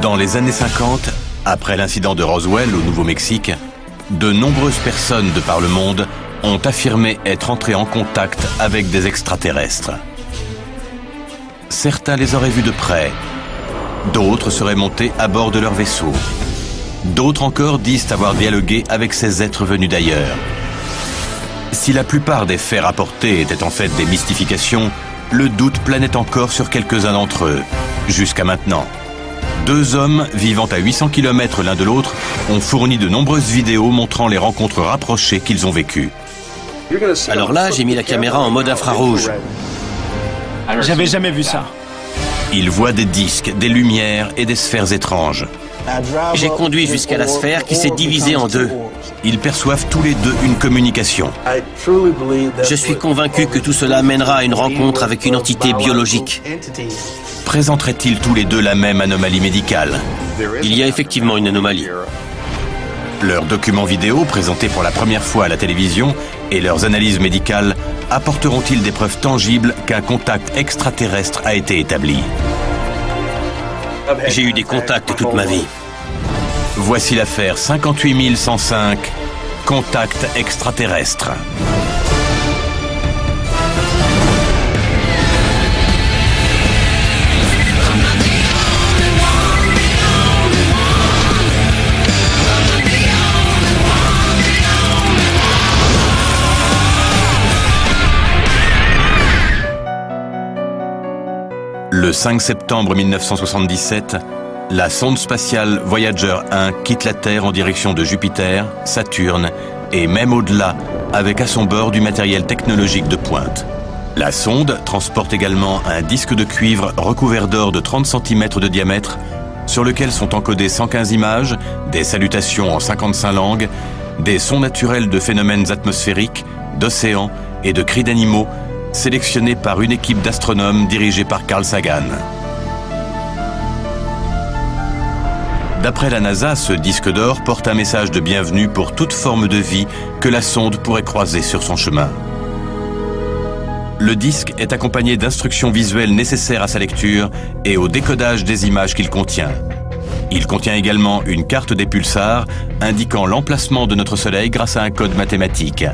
Dans les années 50, après l'incident de Roswell au Nouveau-Mexique, de nombreuses personnes de par le monde ont affirmé être entrées en contact avec des extraterrestres. Certains les auraient vus de près, d'autres seraient montés à bord de leur vaisseau. D'autres encore disent avoir dialogué avec ces êtres venus d'ailleurs. Si la plupart des faits rapportés étaient en fait des mystifications, le doute planait encore sur quelques-uns d'entre eux, jusqu'à maintenant. Deux hommes vivant à 800 km l'un de l'autre ont fourni de nombreuses vidéos montrant les rencontres rapprochées qu'ils ont vécues. Alors là, j'ai mis la caméra en mode infrarouge. J'avais jamais vu ça. Ils voient des disques, des lumières et des sphères étranges. J'ai conduit jusqu'à la sphère qui s'est divisée en deux. Ils perçoivent tous les deux une communication. Je suis convaincu que tout cela mènera à une rencontre avec une entité biologique. Présenteraient-ils tous les deux la même anomalie médicale? Il y a effectivement une anomalie. Leurs documents vidéo, présentés pour la première fois à la télévision, et leurs analyses médicales apporteront-ils des preuves tangibles qu'un contact extraterrestre a été établi? J'ai eu des contacts toute ma vie. Voici l'affaire 58105, contact extraterrestre. Le 5 septembre 1977, la sonde spatiale Voyager 1 quitte la Terre en direction de Jupiter, Saturne et même au-delà, avec à son bord du matériel technologique de pointe. La sonde transporte également un disque de cuivre recouvert d'or de 30 cm de diamètre, sur lequel sont encodées 115 images, des salutations en 55 langues, des sons naturels de phénomènes atmosphériques, d'océans et de cris d'animaux, sélectionné par une équipe d'astronomes dirigée par Carl Sagan. D'après la NASA, ce disque d'or porte un message de bienvenue pour toute forme de vie que la sonde pourrait croiser sur son chemin. Le disque est accompagné d'instructions visuelles nécessaires à sa lecture et au décodage des images qu'il contient. Il contient également une carte des pulsars indiquant l'emplacement de notre Soleil grâce à un code mathématique.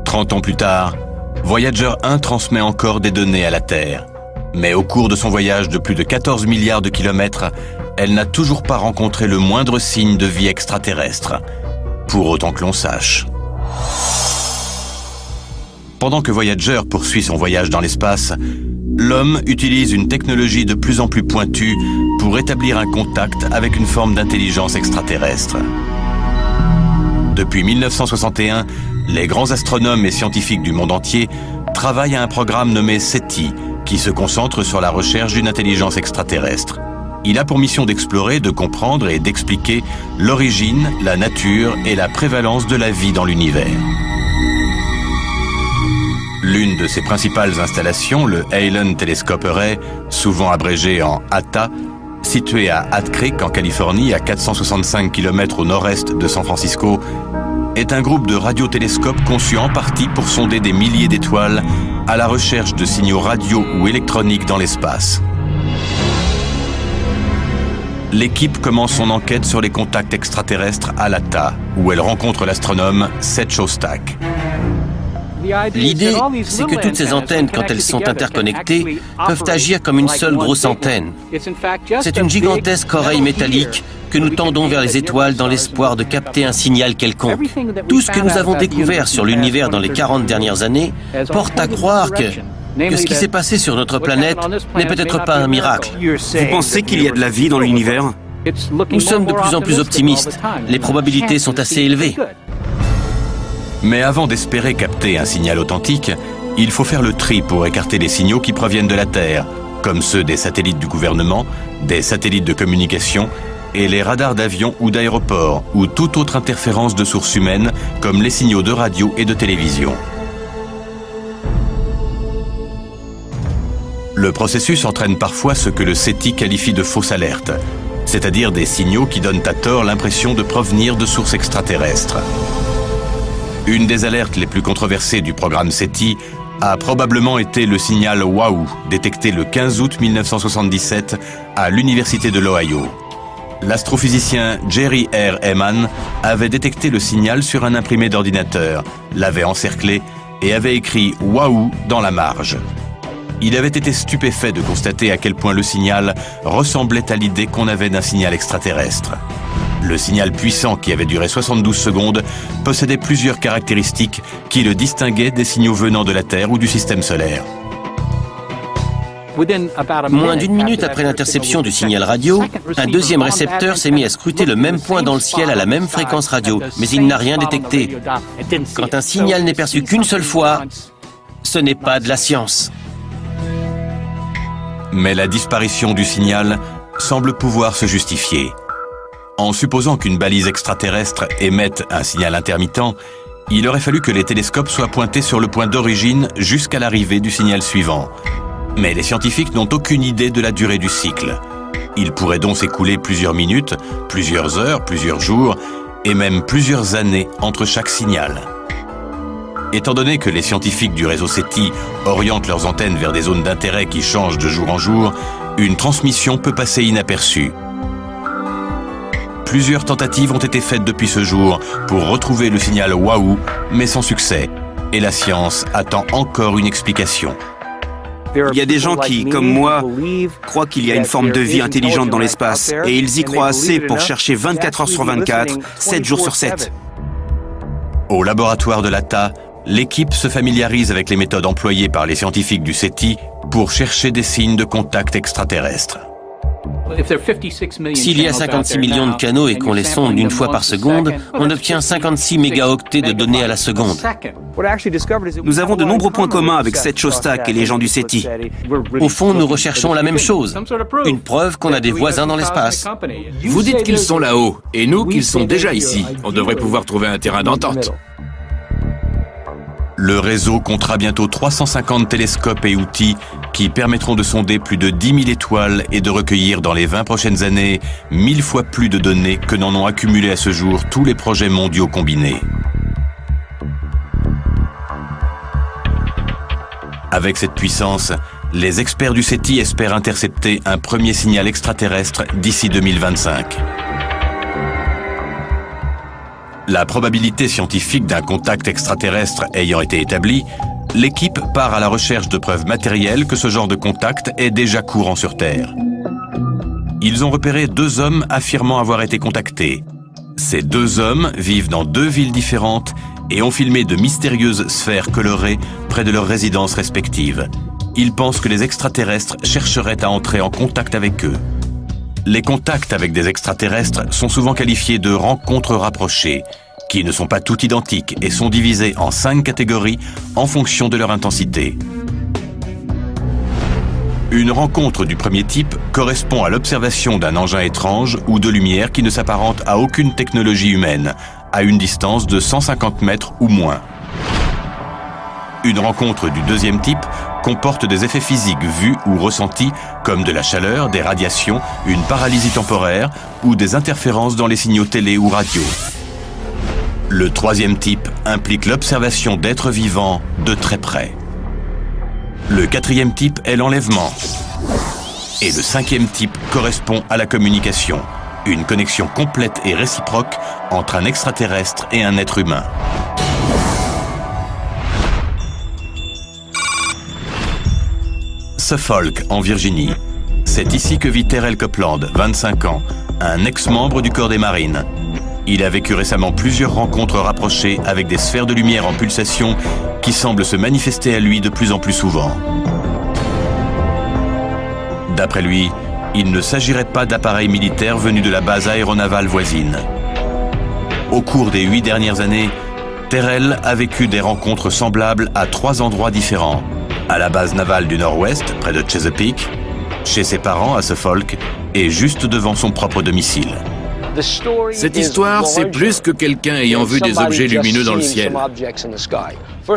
30 ans plus tard, Voyager 1 transmet encore des données à la Terre. Mais au cours de son voyage de plus de 14 milliards de kilomètres, elle n'a toujours pas rencontré le moindre signe de vie extraterrestre, pour autant que l'on sache. Pendant que Voyager poursuit son voyage dans l'espace, l'homme utilise une technologie de plus en plus pointue pour établir un contact avec une forme d'intelligence extraterrestre. Depuis 1961, les grands astronomes et scientifiques du monde entier travaillent à un programme nommé SETI, qui se concentre sur la recherche d'une intelligence extraterrestre. Il a pour mission d'explorer, de comprendre et d'expliquer l'origine, la nature et la prévalence de la vie dans l'univers. L'une de ses principales installations, le Allen Telescope Array, souvent abrégé en ATA, situé à Hat Creek en Californie, à 465 km au nord-est de San Francisco, est un groupe de radiotélescopes conçu en partie pour sonder des milliers d'étoiles à la recherche de signaux radio ou électroniques dans l'espace. L'équipe commence son enquête sur les contacts extraterrestres à l'ATA, où elle rencontre l'astronome Seth Shostak. L'idée, c'est que toutes ces antennes, quand elles sont interconnectées, peuvent agir comme une seule grosse antenne. C'est une gigantesque oreille métallique que nous tendons vers les étoiles dans l'espoir de capter un signal quelconque. Tout ce que nous avons découvert sur l'univers dans les 40 dernières années porte à croire que ce qui s'est passé sur notre planète n'est peut-être pas un miracle. Vous pensez qu'il y a de la vie dans l'univers? Nous sommes de plus en plus optimistes. Les probabilités sont assez élevées. Mais avant d'espérer capter un signal authentique, il faut faire le tri pour écarter les signaux qui proviennent de la Terre, comme ceux des satellites du gouvernement, des satellites de communication et les radars d'avions ou d'aéroports, ou toute autre interférence de sources humaines, comme les signaux de radio et de télévision. Le processus entraîne parfois ce que le SETI qualifie de fausses alertes, c'est-à-dire des signaux qui donnent à tort l'impression de provenir de sources extraterrestres. Une des alertes les plus controversées du programme SETI a probablement été le signal WAU, détecté le 15 août 1977 à l'Université de l'Ohio. L'astrophysicien Jerry R. Ehman avait détecté le signal sur un imprimé d'ordinateur, l'avait encerclé et avait écrit « WAU » dans la marge. Il avait été stupéfait de constater à quel point le signal ressemblait à l'idée qu'on avait d'un signal extraterrestre. Le signal puissant, qui avait duré 72 secondes, possédait plusieurs caractéristiques qui le distinguaient des signaux venant de la Terre ou du système solaire. Moins d'une minute après l'interception du signal radio, un deuxième récepteur s'est mis à scruter le même point dans le ciel à la même fréquence radio, mais il n'a rien détecté. Quand un signal n'est perçu qu'une seule fois, ce n'est pas de la science. Mais la disparition du signal semble pouvoir se justifier. En supposant qu'une balise extraterrestre émette un signal intermittent, il aurait fallu que les télescopes soient pointés sur le point d'origine jusqu'à l'arrivée du signal suivant. Mais les scientifiques n'ont aucune idée de la durée du cycle. Il pourrait donc s'écouler plusieurs minutes, plusieurs heures, plusieurs jours, et même plusieurs années entre chaque signal. Étant donné que les scientifiques du réseau SETI orientent leurs antennes vers des zones d'intérêt qui changent de jour en jour, une transmission peut passer inaperçue. Plusieurs tentatives ont été faites depuis ce jour pour retrouver le signal WAU, mais sans succès. Et la science attend encore une explication. Il y a des gens qui, comme moi, croient qu'il y a une forme de vie intelligente dans l'espace, et ils y croient assez pour chercher 24 heures sur 24, 7 jours sur 7. Au laboratoire de l'ATA, l'équipe se familiarise avec les méthodes employées par les scientifiques du SETI pour chercher des signes de contact extraterrestre. S'il y a 56 millions de canaux et qu'on les sonde une fois par seconde, on obtient 56 mégaoctets de données à la seconde. Nous avons de nombreux points communs avec Seth Shostak et les gens du SETI. Au fond, nous recherchons la même chose. Une preuve qu'on a des voisins dans l'espace. Vous dites qu'ils sont là-haut, et nous qu'ils sont déjà ici. On devrait pouvoir trouver un terrain d'entente. Le réseau comptera bientôt 350 télescopes et outils qui permettront de sonder plus de 10 000 étoiles et de recueillir dans les 20 prochaines années 1000 fois plus de données que n'en ont accumulé à ce jour tous les projets mondiaux combinés. Avec cette puissance, les experts du SETI espèrent intercepter un premier signal extraterrestre d'ici 2025. La probabilité scientifique d'un contact extraterrestre ayant été établie, l'équipe part à la recherche de preuves matérielles que ce genre de contact est déjà courant sur Terre. Ils ont repéré 2 hommes affirmant avoir été contactés. Ces 2 hommes vivent dans 2 villes différentes et ont filmé de mystérieuses sphères colorées près de leurs résidences respectives. Ils pensent que les extraterrestres chercheraient à entrer en contact avec eux. Les contacts avec des extraterrestres sont souvent qualifiés de rencontres rapprochées, qui ne sont pas toutes identiques et sont divisées en 5 catégories en fonction de leur intensité. Une rencontre du premier type correspond à l'observation d'un engin étrange ou de lumière qui ne s'apparente à aucune technologie humaine, à une distance de 150 mètres ou moins. Une rencontre du deuxième type comporte des effets physiques vus ou ressentis comme de la chaleur, des radiations, une paralysie temporaire ou des interférences dans les signaux télé ou radio. Le troisième type implique l'observation d'êtres vivants de très près. Le quatrième type est l'enlèvement. Et le 5e type correspond à la communication, une connexion complète et réciproque entre un extraterrestre et un être humain. Suffolk, en Virginie. C'est ici que vit Terrell Copeland, 25 ans, un ex-membre du corps des marines. Il a vécu récemment plusieurs rencontres rapprochées avec des sphères de lumière en pulsation qui semblent se manifester à lui de plus en plus souvent. D'après lui, il ne s'agirait pas d'appareils militaires venus de la base aéronavale voisine. Au cours des 8 dernières années, Terrell a vécu des rencontres semblables à 3 endroits différents. À la base navale du Nord-Ouest, près de Chesapeake, chez ses parents à Suffolk et juste devant son propre domicile. Cette histoire, c'est plus que quelqu'un ayant vu des objets lumineux dans le ciel.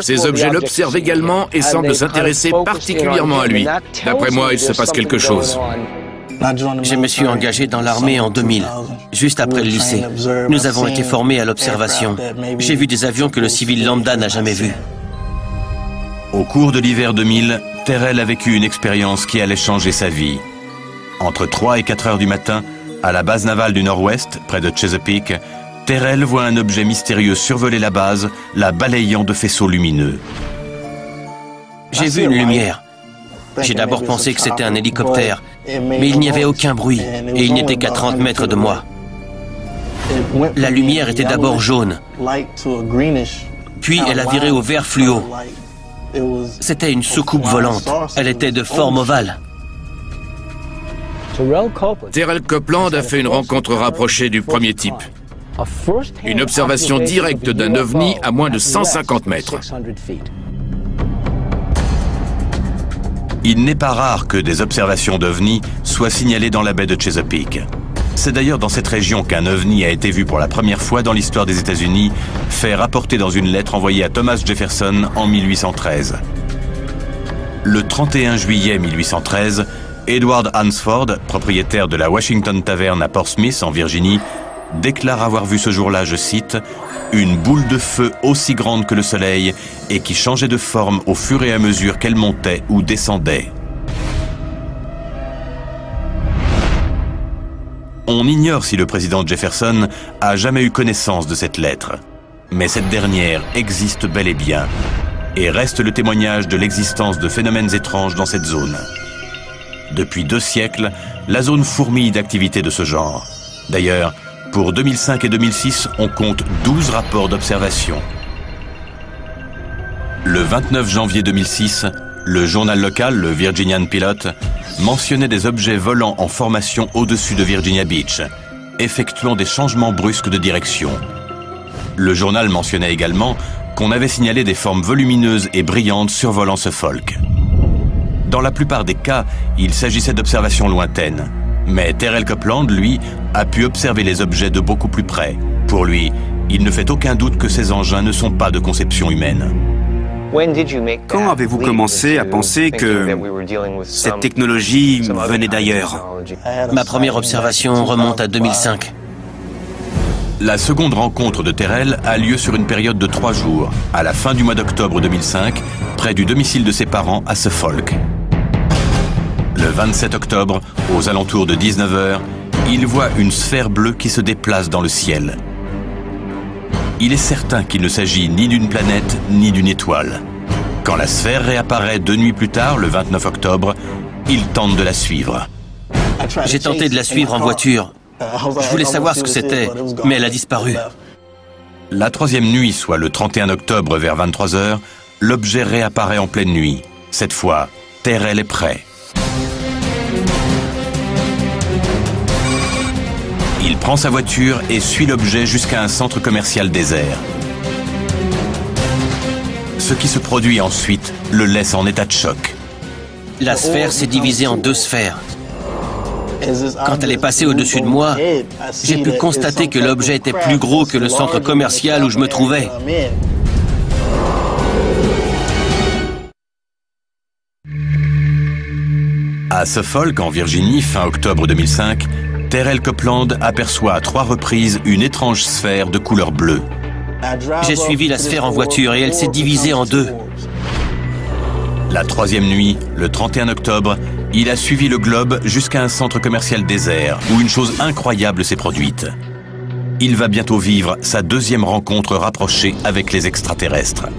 Ces objets l'observent également et semblent s'intéresser particulièrement à lui. D'après moi, il se passe quelque chose. Je me suis engagé dans l'armée en 2000, juste après le lycée. Nous avons été formés à l'observation. J'ai vu des avions que le civil lambda n'a jamais vus. Au cours de l'hiver 2000, Terrell a vécu une expérience qui allait changer sa vie. Entre 3 et 4 heures du matin, à la base navale du Nord-Ouest, près de Chesapeake, Terrell voit un objet mystérieux survoler la base, la balayant de faisceaux lumineux. J'ai vu une lumière. J'ai d'abord pensé que c'était un hélicoptère, mais il n'y avait aucun bruit et il n'était qu'à 30 mètres de moi. La lumière était d'abord jaune, puis elle a viré au vert fluo. C'était une soucoupe volante. Elle était de forme ovale. Terrell Copeland a fait une rencontre rapprochée du premier type. Une observation directe d'un ovni à moins de 150 mètres. Il n'est pas rare que des observations d'ovnis soient signalées dans la baie de Chesapeake. C'est d'ailleurs dans cette région qu'un ovni a été vu pour la première fois dans l'histoire des États-Unis, fait rapporter dans une lettre envoyée à Thomas Jefferson en 1813. Le 31 juillet 1813, Edward Hansford, propriétaire de la Washington Tavern à Portsmouth en Virginie, déclare avoir vu ce jour-là, je cite, « une boule de feu aussi grande que le soleil et qui changeait de forme au fur et à mesure qu'elle montait ou descendait. » On ignore si le président Jefferson a jamais eu connaissance de cette lettre. Mais cette dernière existe bel et bien et reste le témoignage de l'existence de phénomènes étranges dans cette zone. Depuis 2 siècles, la zone fourmille d'activités de ce genre. D'ailleurs, pour 2005 et 2006, on compte 12 rapports d'observation. Le 29 janvier 2006, le journal local, le Virginian Pilot, mentionnait des objets volants en formation au-dessus de Virginia Beach, effectuant des changements brusques de direction. Le journal mentionnait également qu'on avait signalé des formes volumineuses et brillantes survolant ce folk. Dans la plupart des cas, il s'agissait d'observations lointaines. Mais Terrell Copeland, lui, a pu observer les objets de beaucoup plus près. Pour lui, il ne fait aucun doute que ces engins ne sont pas de conception humaine. Quand avez-vous commencé à penser que cette technologie venait d'ailleurs? Ma première observation remonte à 2005. La seconde rencontre de Terrell a lieu sur une période de 3 jours, à la fin du mois d'octobre 2005, près du domicile de ses parents à Suffolk. Le 27 octobre, aux alentours de 19 h, il voit une sphère bleue qui se déplace dans le ciel. Il est certain qu'il ne s'agit ni d'une planète ni d'une étoile. Quand la sphère réapparaît 2 nuits plus tard, le 29 octobre, il tente de la suivre. J'ai tenté de la suivre en voiture. Je voulais savoir ce que c'était, mais elle a disparu. La 3e nuit, soit le 31 octobre vers 23 h, l'objet réapparaît en pleine nuit. Cette fois, Terrell est prêt. Il prend sa voiture et suit l'objet jusqu'à un centre commercial désert. Ce qui se produit ensuite le laisse en état de choc. La sphère s'est divisée en 2 sphères. Quand elle est passée au-dessus de moi, j'ai pu constater que l'objet était plus gros que le centre commercial où je me trouvais. À Suffolk, en Virginie, fin octobre 2005, Terrell Copeland aperçoit à 3 reprises une étrange sphère de couleur bleue. J'ai suivi la sphère en voiture et elle s'est divisée en 2. La 3e nuit, le 31 octobre, il a suivi le globe jusqu'à un centre commercial désert où une chose incroyable s'est produite. Il va bientôt vivre sa 2e rencontre rapprochée avec les extraterrestres.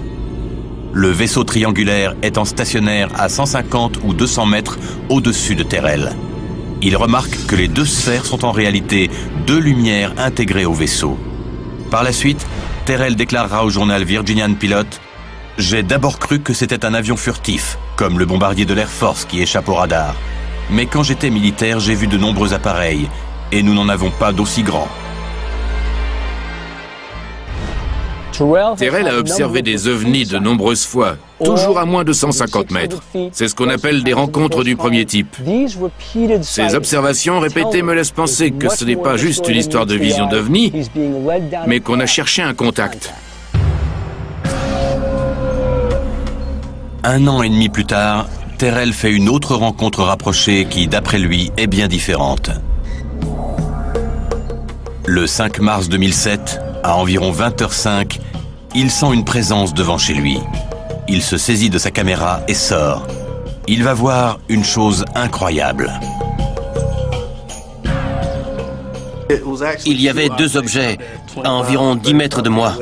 Le vaisseau triangulaire étant stationnaire à 150 ou 200 mètres au-dessus de Terrell. Il remarque que les 2 sphères sont en réalité 2 lumières intégrées au vaisseau. Par la suite, Terrell déclarera au journal Virginian Pilot « J'ai d'abord cru que c'était un avion furtif, comme le bombardier de l'Air Force qui échappe au radar. Mais quand j'étais militaire, j'ai vu de nombreux appareils, et nous n'en avons pas d'aussi grands. » Terrell a observé des ovnis de nombreuses fois, toujours à moins de 150 mètres. C'est ce qu'on appelle des rencontres du premier type. Ces observations répétées me laissent penser que ce n'est pas juste une histoire de vision d'ovnis, mais qu'on a cherché un contact. 1 an et demi plus tard, Terrell fait une autre rencontre rapprochée qui, d'après lui, est bien différente. Le 5 mars 2007, à environ 20 h 05, il sent une présence devant chez lui. Il se saisit de sa caméra et sort. Il va voir une chose incroyable. Il y avait deux objets à environ 10 mètres de moi.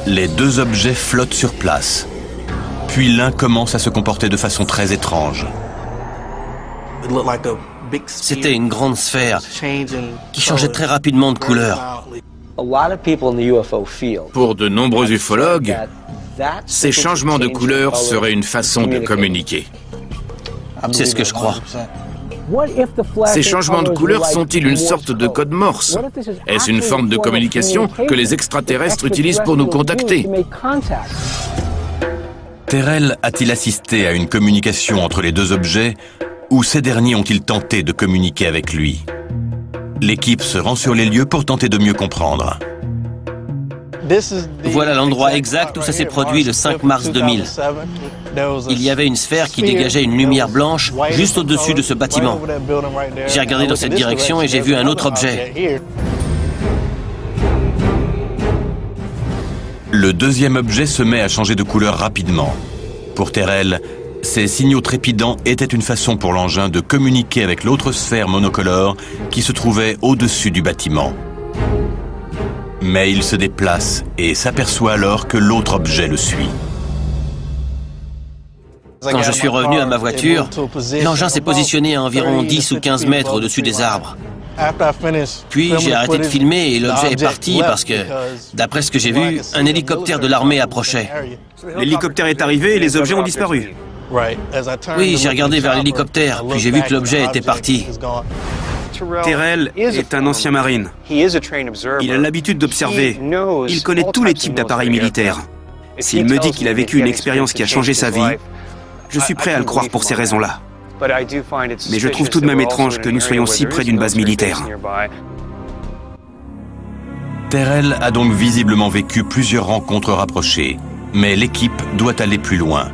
Les deux objets flottent sur place. Puis l'un commence à se comporter de façon très étrange. C'était une grande sphère qui changeait très rapidement de couleur. Pour de nombreux ufologues, ces changements de couleur seraient une façon de communiquer. C'est ce que je crois. Ces changements de couleur sont-ils une sorte de code morse? Est-ce une forme de communication que les extraterrestres utilisent pour nous contacter? Terrell a-t-il assisté à une communication entre les deux objets ou ces derniers ont-ils tenté de communiquer avec lui? L'équipe se rend sur les lieux pour tenter de mieux comprendre. Voilà l'endroit exact où ça s'est produit le 5 mars 2000. Il y avait une sphère qui dégageait une lumière blanche juste au-dessus de ce bâtiment. J'ai regardé dans cette direction et j'ai vu un autre objet. Le deuxième objet se met à changer de couleur rapidement. Pour Terrell, ces signaux trépidants étaient une façon pour l'engin de communiquer avec l'autre sphère monocolore qui se trouvait au-dessus du bâtiment. Mais il se déplace et s'aperçoit alors que l'autre objet le suit. Quand je suis revenu à ma voiture, l'engin s'est positionné à environ 10 ou 15 mètres au-dessus des arbres. Puis j'ai arrêté de filmer et l'objet est parti parce que, d'après ce que j'ai vu, un hélicoptère de l'armée approchait. L'hélicoptère est arrivé et les objets ont disparu. Oui, j'ai regardé vers l'hélicoptère, puis j'ai vu que l'objet était parti. Terrell est un ancien marine. Il a l'habitude d'observer. Il connaît tous les types d'appareils militaires. S'il me dit qu'il a vécu une expérience qui a changé sa vie, je suis prêt à le croire pour ces raisons-là. Mais je trouve tout de même étrange que nous soyons si près d'une base militaire. Terrell a donc visiblement vécu plusieurs rencontres rapprochées, mais l'équipe doit aller plus loin.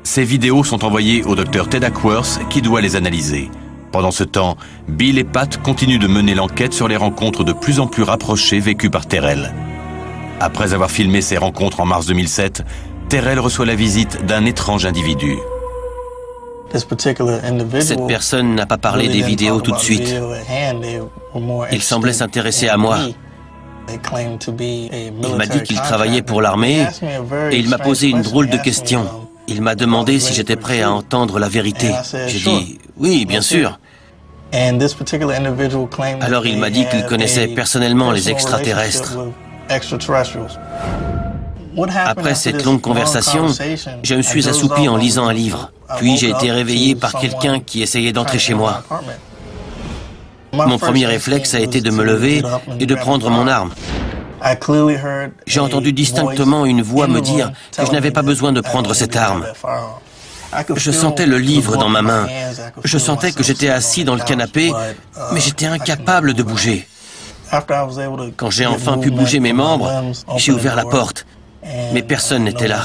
Ces vidéos sont envoyées au docteur Ted Ackworth qui doit les analyser. Pendant ce temps, Bill et Pat continuent de mener l'enquête sur les rencontres de plus en plus rapprochées vécues par Terrell. Après avoir filmé ces rencontres en mars 2007, Terrell reçoit la visite d'un étrange individu. Cette personne n'a pas parlé des vidéos tout de suite. Il semblait s'intéresser à moi. Il m'a dit qu'il travaillait pour l'armée et il m'a posé une drôle de question. Il m'a demandé si j'étais prêt à entendre la vérité. J'ai dit « oui, bien sûr ». Alors il m'a dit qu'il connaissait personnellement les extraterrestres. Après cette longue conversation, je me suis assoupi en lisant un livre. Puis j'ai été réveillé par quelqu'un qui essayait d'entrer chez moi. Mon premier réflexe a été de me lever et de prendre mon arme. J'ai entendu distinctement une voix me dire que je n'avais pas besoin de prendre cette arme. Je sentais le livre dans ma main. Je sentais que j'étais assis dans le canapé, mais j'étais incapable de bouger. Quand j'ai enfin pu bouger mes membres, j'ai ouvert la porte, mais personne n'était là.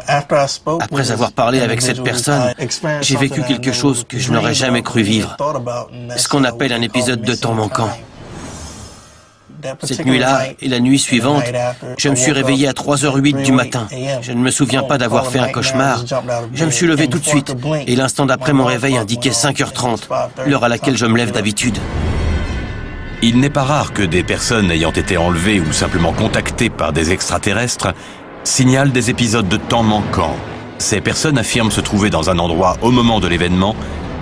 Après avoir parlé avec cette personne, j'ai vécu quelque chose que je n'aurais jamais cru vivre. Ce qu'on appelle un épisode de temps manquant. Cette nuit-là et la nuit suivante, je me suis réveillé à 3h08 du matin. Je ne me souviens pas d'avoir fait un cauchemar. Je me suis levé tout de suite et l'instant d'après mon réveil indiquait 5h30, l'heure à laquelle je me lève d'habitude. Il n'est pas rare que des personnes ayant été enlevées ou simplement contactées par des extraterrestres signalent des épisodes de temps manquants. Ces personnes affirment se trouver dans un endroit au moment de l'événement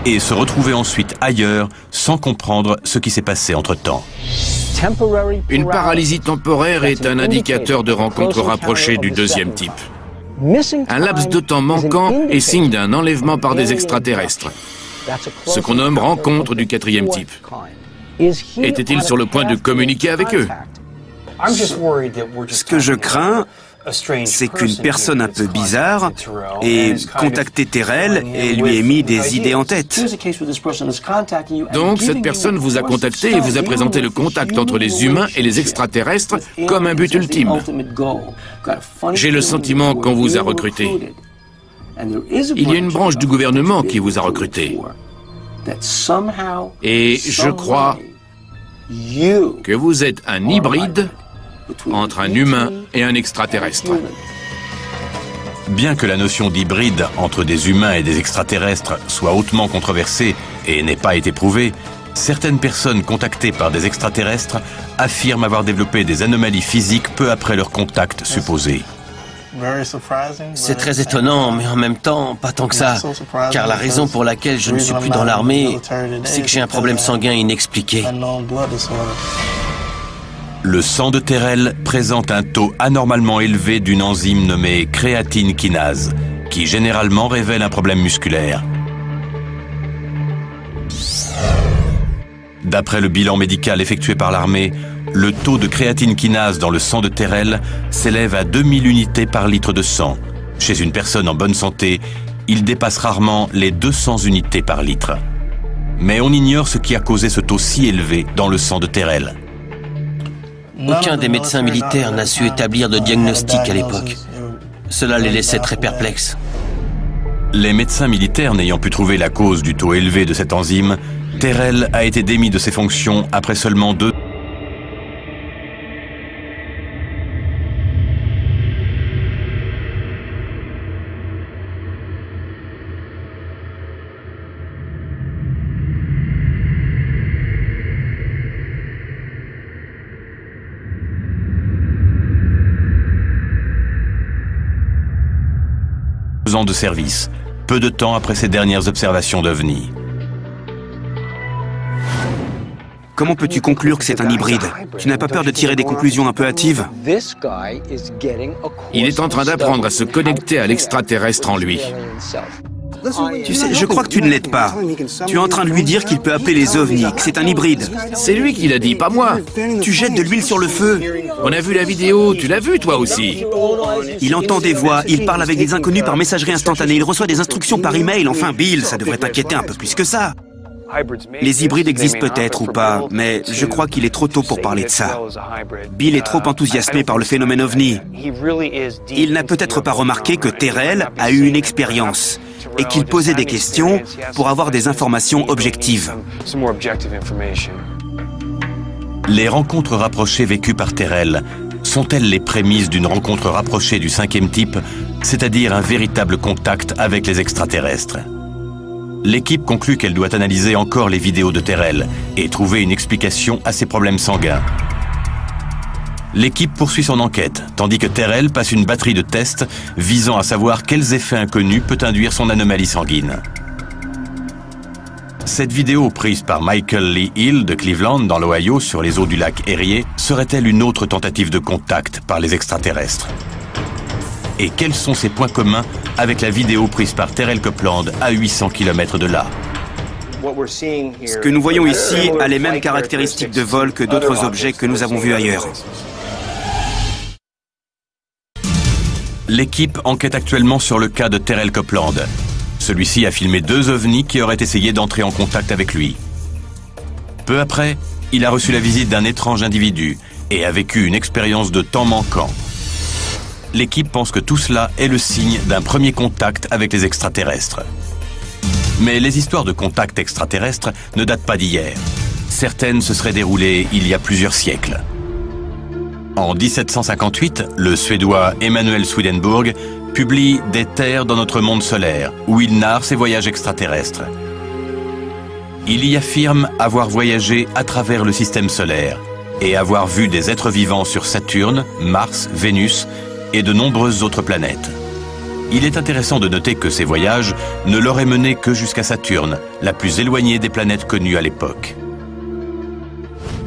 et se retrouver ensuite ailleurs sans comprendre ce qui s'est passé entre-temps. Une paralysie temporaire est un indicateur de rencontre rapprochée du deuxième type. Un laps de temps manquant est signe d'un enlèvement par des extraterrestres, ce qu'on nomme rencontre du quatrième type. Était-il sur le point de communiquer avec eux? Ce que je crains, c'est qu'une personne un peu bizarre ait contacté Terrell et lui ait mis des idées en tête. Donc cette personne vous a contacté et vous a présenté le contact entre les humains et les extraterrestres comme un but ultime. J'ai le sentiment qu'on vous a recruté. Il y a une branche du gouvernement qui vous a recruté. Et je crois que vous êtes un hybride entre un humain et un extraterrestre. Bien que la notion d'hybride entre des humains et des extraterrestres soit hautement controversée et n'ait pas été prouvée, certaines personnes contactées par des extraterrestres affirment avoir développé des anomalies physiques peu après leur contact supposé. C'est très étonnant, mais en même temps, pas tant que ça. Car la raison pour laquelle je ne suis plus dans l'armée, c'est que j'ai un problème sanguin inexpliqué. Le sang de Terrell présente un taux anormalement élevé d'une enzyme nommée créatine kinase, qui généralement révèle un problème musculaire. D'après le bilan médical effectué par l'armée, le taux de créatine kinase dans le sang de Terrell s'élève à 2000 unités par litre de sang. Chez une personne en bonne santé, il dépasse rarement les 200 unités par litre. Mais on ignore ce qui a causé ce taux si élevé dans le sang de Terrell. Aucun des médecins militaires n'a su établir de diagnostic à l'époque. Cela les laissait très perplexes. Les médecins militaires n'ayant pu trouver la cause du taux élevé de cette enzyme, Terrell a été démis de ses fonctions après seulement 2 ans de service, peu de temps après ses dernières observations d'OVNI. Comment peux-tu conclure que c'est un hybride? Tu n'as pas peur de tirer des conclusions un peu hâtives? Il est en train d'apprendre à se connecter à l'extraterrestre en lui. Tu sais, je crois que tu ne l'aides pas. Tu es en train de lui dire qu'il peut appeler les ovnis, que c'est un hybride. C'est lui qui l'a dit, pas moi. Tu jettes de l'huile sur le feu. On a vu la vidéo, tu l'as vu toi aussi. Il entend des voix, il parle avec des inconnus par messagerie instantanée, il reçoit des instructions par email. Enfin, Bill, ça devrait t'inquiéter un peu plus que ça. Les hybrides existent peut-être ou pas, mais je crois qu'il est trop tôt pour parler de ça. Bill est trop enthousiasmé par le phénomène OVNI. Il n'a peut-être pas remarqué que Terrell a eu une expérience et qu'il posait des questions pour avoir des informations objectives. Les rencontres rapprochées vécues par Terrell sont-elles les prémices d'une rencontre rapprochée du 5e type, c'est-à-dire un véritable contact avec les extraterrestres? L'équipe conclut qu'elle doit analyser encore les vidéos de Terrell et trouver une explication à ses problèmes sanguins. L'équipe poursuit son enquête, tandis que Terrell passe une batterie de tests visant à savoir quels effets inconnus peut induire son anomalie sanguine. Cette vidéo prise par Michael Lee Hill de Cleveland dans l'Ohio sur les eaux du lac Erie serait-elle une autre tentative de contact par les extraterrestres? Et quels sont ses points communs avec la vidéo prise par Terrell Copeland à 800 km de là? Ce que nous voyons ici a les mêmes caractéristiques de vol que d'autres objets que nous avons vus ailleurs. L'équipe enquête actuellement sur le cas de Terrell Copeland. Celui-ci a filmé 2 ovnis qui auraient essayé d'entrer en contact avec lui. Peu après, il a reçu la visite d'un étrange individu et a vécu une expérience de temps manquant. L'équipe pense que tout cela est le signe d'un premier contact avec les extraterrestres. Mais les histoires de contact extraterrestre ne datent pas d'hier. Certaines se seraient déroulées il y a plusieurs siècles. En 1758, le Suédois Emanuel Swedenborg publie « Des terres dans notre monde solaire » où il narre ses voyages extraterrestres. Il y affirme avoir voyagé à travers le système solaire et avoir vu des êtres vivants sur Saturne, Mars, Vénus et de nombreuses autres planètes. Il est intéressant de noter que ces voyages ne l'auraient mené que jusqu'à Saturne, la plus éloignée des planètes connues à l'époque.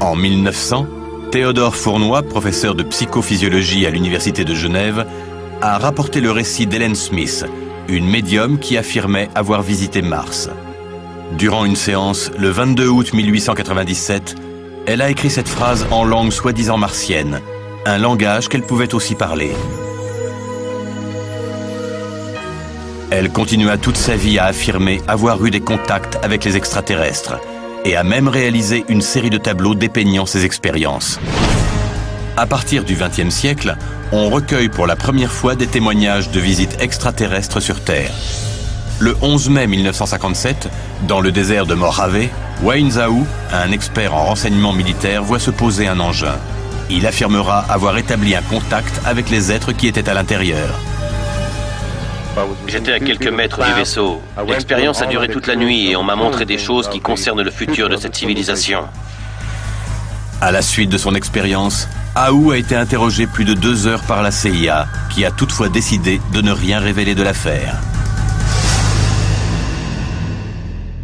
En 1900, Théodore Fournoy, professeur de psychophysiologie à l'Université de Genève, a rapporté le récit d'Helen Smith, une médium qui affirmait avoir visité Mars. Durant une séance, le 22 août 1897, elle a écrit cette phrase en langue soi-disant martienne, un langage qu'elle pouvait aussi parler. Elle continua toute sa vie à affirmer avoir eu des contacts avec les extraterrestres et a même réalisé une série de tableaux dépeignant ses expériences. À partir du XXe siècle, on recueille pour la première fois des témoignages de visites extraterrestres sur Terre. Le 11 mai 1957, dans le désert de Mojave, Wayne Zhao, un expert en renseignement militaire, voit se poser un engin. Il affirmera avoir établi un contact avec les êtres qui étaient à l'intérieur. J'étais à quelques mètres du vaisseau. L'expérience a duré toute la nuit et on m'a montré des choses qui concernent le futur de cette civilisation. À la suite de son expérience, Aou a été interrogé plus de 2 heures par la CIA, qui a toutefois décidé de ne rien révéler de l'affaire.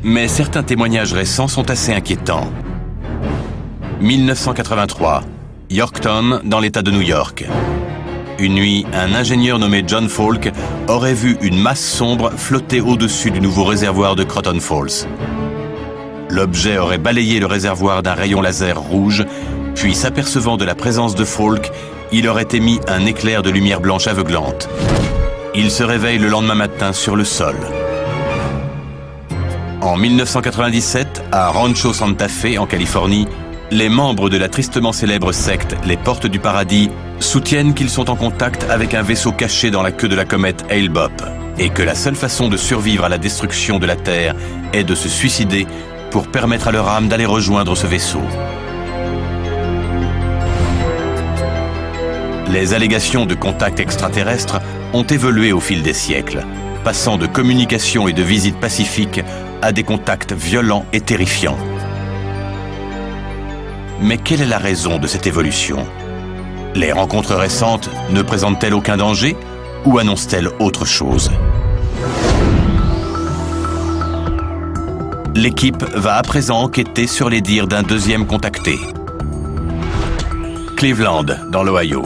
Mais certains témoignages récents sont assez inquiétants. 1983, Yorktown, dans l'État de New York. Une nuit, un ingénieur nommé John Falk aurait vu une masse sombre flotter au-dessus du nouveau réservoir de Croton Falls. L'objet aurait balayé le réservoir d'un rayon laser rouge, puis s'apercevant de la présence de Falk, il aurait émis un éclair de lumière blanche aveuglante. Il se réveille le lendemain matin sur le sol. En 1997, à Rancho Santa Fe, en Californie, les membres de la tristement célèbre secte Les Portes du Paradis soutiennent qu'ils sont en contact avec un vaisseau caché dans la queue de la comète Hale-Bopp et que la seule façon de survivre à la destruction de la Terre est de se suicider pour permettre à leur âme d'aller rejoindre ce vaisseau. Les allégations de contact extraterrestre ont évolué au fil des siècles, passant de communication et de visites pacifiques à des contacts violents et terrifiants. Mais quelle est la raison de cette évolution? Les rencontres récentes ne présentent-elles aucun danger ou annoncent-elles autre chose? L'équipe va à présent enquêter sur les dires d'un deuxième contacté. Cleveland, dans l'Ohio.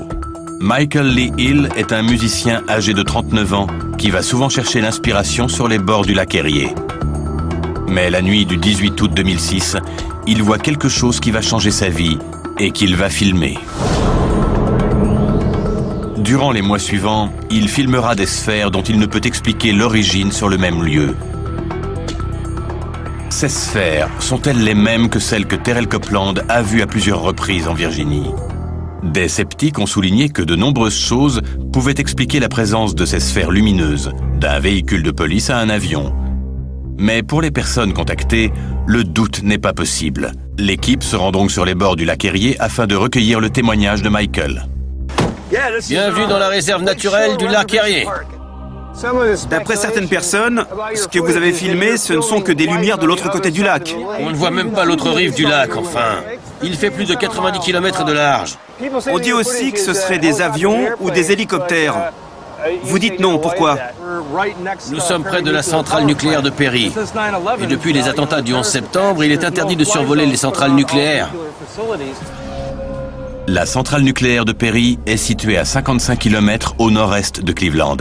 Michael Lee Hill est un musicien âgé de 39 ans qui va souvent chercher l'inspiration sur les bords du lac Erie. Mais la nuit du 18 août 2006, il voit quelque chose qui va changer sa vie et qu'il va filmer. Durant les mois suivants, il filmera des sphères dont il ne peut expliquer l'origine sur le même lieu. Ces sphères sont-elles les mêmes que celles que Terrell Copeland a vues à plusieurs reprises en Virginie? Des sceptiques ont souligné que de nombreuses choses pouvaient expliquer la présence de ces sphères lumineuses, d'un véhicule de police à un avion. Mais pour les personnes contactées, le doute n'est pas possible. L'équipe se rend donc sur les bords du lac Erie afin de recueillir le témoignage de Michael. Bienvenue dans la réserve naturelle du lac Erie. D'après certaines personnes, ce que vous avez filmé, ce ne sont que des lumières de l'autre côté du lac. On ne voit même pas l'autre rive du lac, enfin. Il fait plus de 90 km de large. On dit aussi que ce seraient des avions ou des hélicoptères. Vous dites non, pourquoi? Nous sommes près de la centrale nucléaire de Perry. Et depuis les attentats du 11 septembre, il est interdit de survoler les centrales nucléaires. La centrale nucléaire de Perry est située à 55 km au nord-est de Cleveland.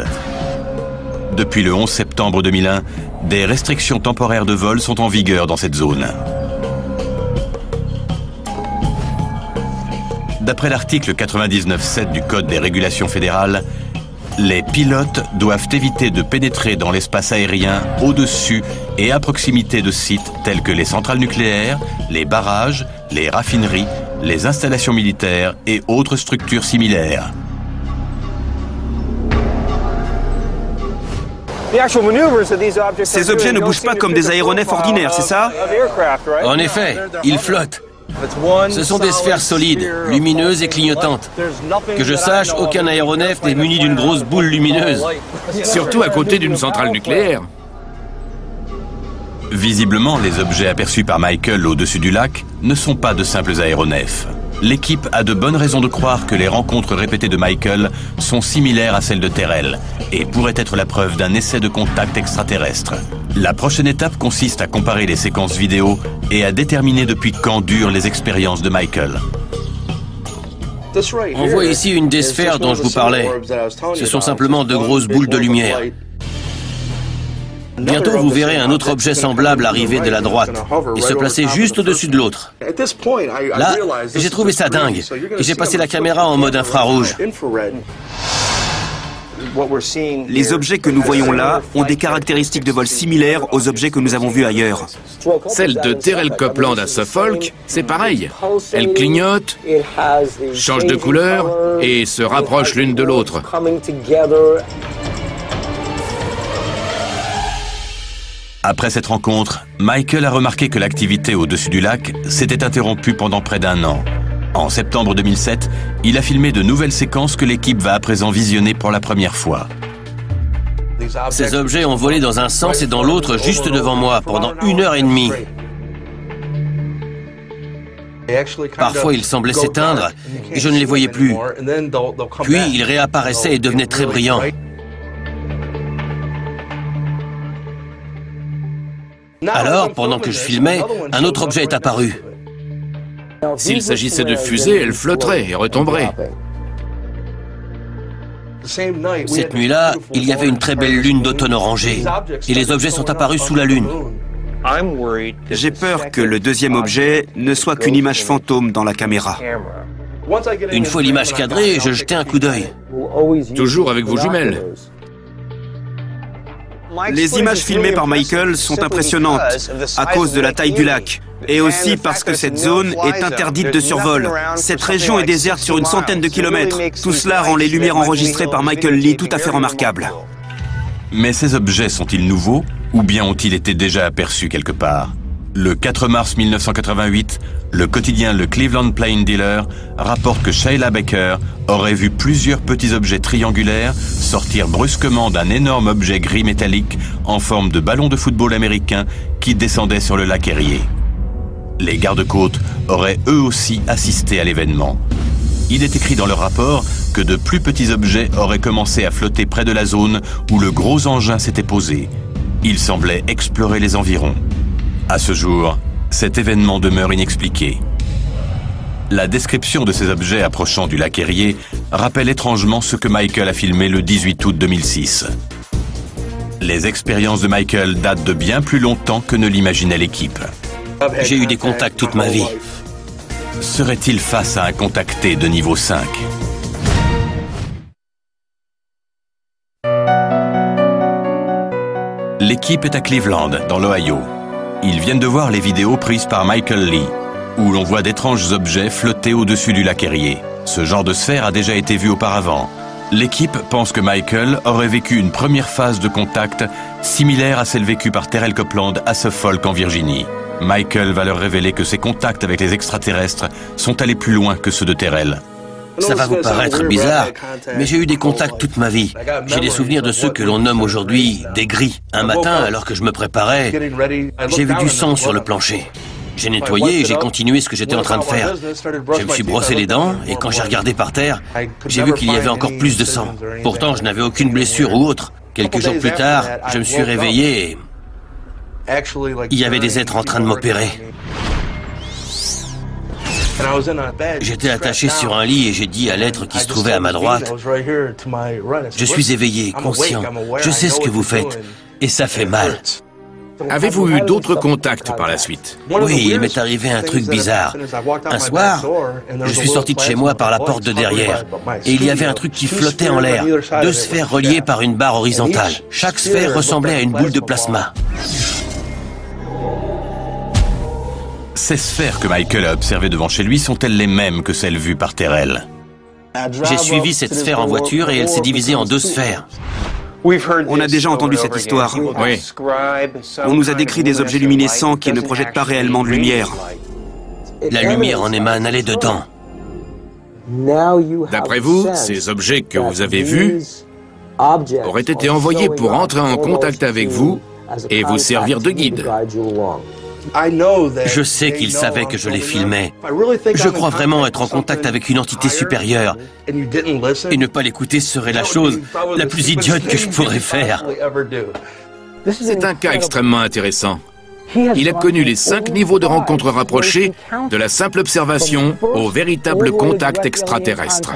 Depuis le 11 septembre 2001, des restrictions temporaires de vol sont en vigueur dans cette zone. D'après l'article 99.7 du Code des régulations fédérales, les pilotes doivent éviter de pénétrer dans l'espace aérien au-dessus et à proximité de sites tels que les centrales nucléaires, les barrages, les raffineries, les installations militaires et autres structures similaires. Ces objets ne bougent pas comme des aéronefs ordinaires, c'est ça? En effet, ils flottent. Ce sont des sphères solides, lumineuses et clignotantes. Que je sache, aucun aéronef n'est muni d'une grosse boule lumineuse. Surtout à côté d'une centrale nucléaire. Visiblement, les objets aperçus par Michael au-dessus du lac ne sont pas de simples aéronefs. L'équipe a de bonnes raisons de croire que les rencontres répétées de Michael sont similaires à celles de Terrell et pourraient être la preuve d'un essai de contact extraterrestre. La prochaine étape consiste à comparer les séquences vidéo et à déterminer depuis quand durent les expériences de Michael. On voit ici une des sphères dont je vous parlais. Ce sont simplement de grosses boules de lumière. Bientôt, vous verrez un autre objet semblable arriver de la droite et se placer juste au-dessus de l'autre. Là, j'ai trouvé ça dingue et j'ai passé la caméra en mode infrarouge. Les objets que nous voyons là ont des caractéristiques de vol similaires aux objets que nous avons vus ailleurs. Celle de Terrell Copeland à Suffolk, c'est pareil. Elle clignote, change de couleur et se rapproche l'une de l'autre. Après cette rencontre, Michael a remarqué que l'activité au-dessus du lac s'était interrompue pendant près d'1 an. En septembre 2007, il a filmé de nouvelles séquences que l'équipe va à présent visionner pour la première fois. Ces objets ont volé dans un sens et dans l'autre juste devant moi pendant 1h30. Parfois, ils semblaient s'éteindre et je ne les voyais plus. Puis, ils réapparaissaient et devenaient très brillants. Alors, pendant que je filmais, un autre objet est apparu. S'il s'agissait de fusées, elles flotteraient et retomberaient. Cette nuit-là, il y avait une très belle lune d'automne orangée. Et les objets sont apparus sous la lune. J'ai peur que le deuxième objet ne soit qu'une image fantôme dans la caméra. Une fois l'image cadrée, je jetai un coup d'œil. Toujours avec vos jumelles. Les images filmées par Michael sont impressionnantes à cause de la taille du lac et aussi parce que cette zone est interdite de survol. Cette région est déserte sur une centaine de kilomètres. Tout cela rend les lumières enregistrées par Michael Lee tout à fait remarquables. Mais ces objets sont-ils nouveaux ou bien ont-ils été déjà aperçus quelque part? Le 4 mars 1988, le quotidien Le Cleveland Plain Dealer rapporte que Sheila Baker aurait vu plusieurs petits objets triangulaires sortir brusquement d'un énorme objet gris métallique en forme de ballon de football américain qui descendait sur le lac Erie. Les gardes-côtes auraient eux aussi assisté à l'événement. Il est écrit dans le rapport que de plus petits objets auraient commencé à flotter près de la zone où le gros engin s'était posé. Il semblait explorer les environs. À ce jour, cet événement demeure inexpliqué. La description de ces objets approchant du lac Erie rappelle étrangement ce que Michael a filmé le 18 août 2006. Les expériences de Michael datent de bien plus longtemps que ne l'imaginait l'équipe. J'ai eu des contacts toute ma vie. Serait-il face à un contacté de niveau 5? L'équipe est à Cleveland, dans l'Ohio. Ils viennent de voir les vidéos prises par Michael Lee, où l'on voit d'étranges objets flotter au-dessus du lac Erie. Ce genre de sphère a déjà été vu auparavant. L'équipe pense que Michael aurait vécu une première phase de contact similaire à celle vécue par Terrell Copeland à Suffolk en Virginie. Michael va leur révéler que ses contacts avec les extraterrestres sont allés plus loin que ceux de Terrell. Ça va vous paraître bizarre, mais j'ai eu des contacts toute ma vie. J'ai des souvenirs de ceux que l'on nomme aujourd'hui des gris. Un matin, alors que je me préparais, j'ai vu du sang sur le plancher. J'ai nettoyé et j'ai continué ce que j'étais en train de faire. Je me suis brossé les dents et quand j'ai regardé par terre, j'ai vu qu'il y avait encore plus de sang. Pourtant, je n'avais aucune blessure ou autre. Quelques jours plus tard, je me suis réveillé et il y avait des êtres en train de m'opérer. J'étais attaché sur un lit et j'ai dit à l'être qui se trouvait à ma droite, « Je suis éveillé, conscient, je sais ce que vous faites, et ça fait mal. » Avez-vous eu d'autres contacts par la suite? Oui, il m'est arrivé un truc bizarre. Un soir, je suis sorti de chez moi par la porte de derrière, et il y avait un truc qui flottait en l'air, 2 sphères reliées par une barre horizontale. Chaque sphère ressemblait à une boule de plasma. Ces sphères que Michael a observées devant chez lui sont-elles les mêmes que celles vues par Terrell? J'ai suivi cette sphère en voiture et elle s'est divisée en 2 sphères. On a déjà entendu cette histoire. Oui. On nous a décrit des objets luminescents qui ne projettent pas réellement de lumière. La lumière en émane, elle est dedans. D'après vous, ces objets que vous avez vus auraient été envoyés pour entrer en contact avec vous et vous servir de guide. Je sais qu'ils savaient que je les filmais. Je crois vraiment être en contact avec une entité supérieure. Et ne pas l'écouter serait la chose la plus idiote que je pourrais faire. C'est un cas extrêmement intéressant. Il a connu les 5 niveaux de rencontres rapprochées, de la simple observation au véritable contact extraterrestre.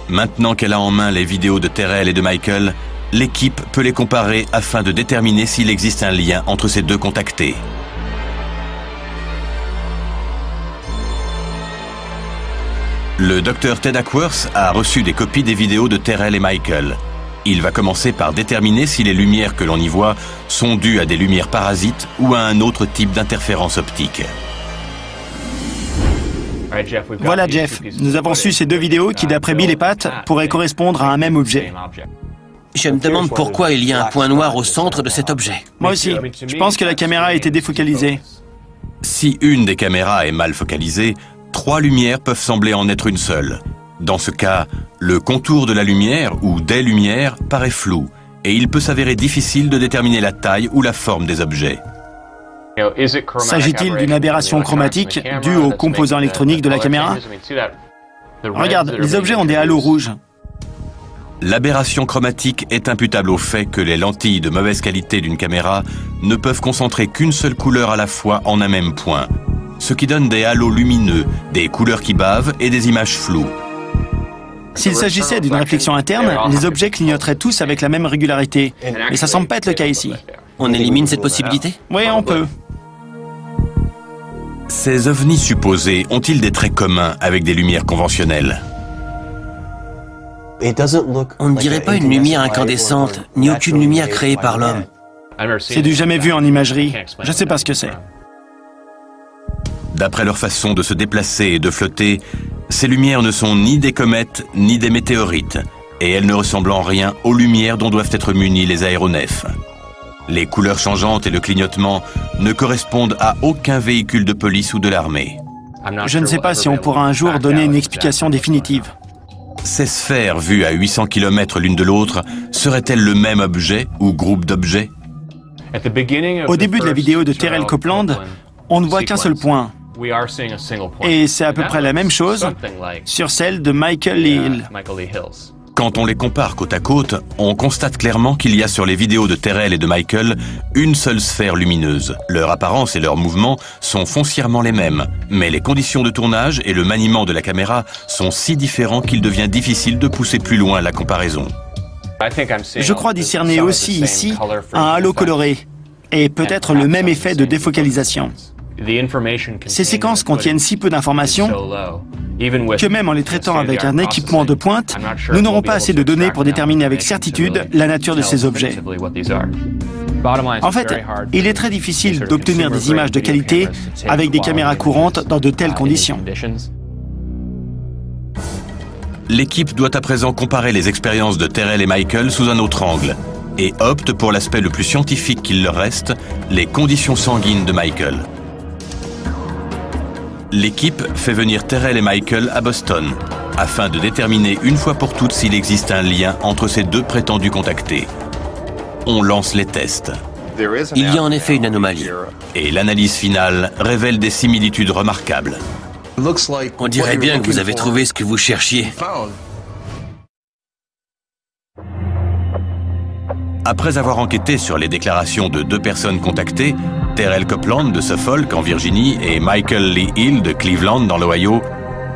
Maintenant qu'elle a en main les vidéos de Terrell et de Michael, l'équipe peut les comparer afin de déterminer s'il existe un lien entre ces 2 contactés. Le docteur Ted Ackworth a reçu des copies des vidéos de Terrell et Michael. Il va commencer par déterminer si les lumières que l'on y voit sont dues à des lumières parasites ou à un autre type d'interférence optique. Voilà Jeff, nous avons su ces 2 vidéos qui, d'après Bill et Pat, pourraient correspondre à un même objet. Je me demande pourquoi il y a un point noir au centre de cet objet. Moi aussi, je pense que la caméra a été défocalisée. Si une des caméras est mal focalisée, 3 lumières peuvent sembler en être une seule. Dans ce cas, le contour de la lumière ou des lumières paraît flou et il peut s'avérer difficile de déterminer la taille ou la forme des objets. S'agit-il d'une aberration chromatique due aux composants électroniques de la caméra? Regarde, les objets ont des halos rouges. L'aberration chromatique est imputable au fait que les lentilles de mauvaise qualité d'une caméra ne peuvent concentrer qu'une seule couleur à la fois en un même point, ce qui donne des halos lumineux, des couleurs qui bavent et des images floues. S'il s'agissait d'une réflexion interne, les objets clignoteraient tous avec la même régularité. Mais ça semble pas être le cas ici. On élimine cette possibilité? Oui, on peut. Ces ovnis supposés ont-ils des traits communs avec des lumières conventionnelles? On ne dirait pas une lumière incandescente, ni aucune lumière créée par l'homme. C'est du jamais vu en imagerie. Je sais pas ce que c'est. D'après leur façon de se déplacer et de flotter, ces lumières ne sont ni des comètes ni des météorites, et elles ne ressemblent en rien aux lumières dont doivent être munis les aéronefs. Les couleurs changeantes et le clignotement ne correspondent à aucun véhicule de police ou de l'armée. Je ne sais pas si on pourra un jour donner une explication définitive. Ces sphères vues à 800 km l'une de l'autre seraient-elles le même objet ou groupe d'objets? Au début de la vidéo de Terrell Copeland, on ne voit qu'un seul point. Et c'est à peu près la même chose sur celle de Michael Lee Hill. Quand on les compare côte à côte, on constate clairement qu'il y a sur les vidéos de Terrell et de Michael une seule sphère lumineuse. Leur apparence et leurs mouvements sont foncièrement les mêmes, mais les conditions de tournage et le maniement de la caméra sont si différents qu'il devient difficile de pousser plus loin la comparaison. Je crois discerner aussi ici un halo coloré et peut-être le même effet de défocalisation. Ces séquences contiennent si peu d'informations que même en les traitant avec un équipement de pointe, nous n'aurons pas assez de données pour déterminer avec certitude la nature de ces objets. En fait, il est très difficile d'obtenir des images de qualité avec des caméras courantes dans de telles conditions. L'équipe doit à présent comparer les expériences de Terrell et Michael sous un autre angle et opte pour l'aspect le plus scientifique qu'il leur reste, les conditions sanguines de Michael. L'équipe fait venir Terrell et Michael à Boston, afin de déterminer une fois pour toutes s'il existe un lien entre ces deux prétendus contactés. On lance les tests. Il y a en effet une anomalie. Et l'analyse finale révèle des similitudes remarquables. On dirait bien que vous avez trouvé ce que vous cherchiez. Après avoir enquêté sur les déclarations de 2 personnes contactées, Terrell Copeland de Suffolk en Virginie et Michael Lee Hill de Cleveland dans l'Ohio,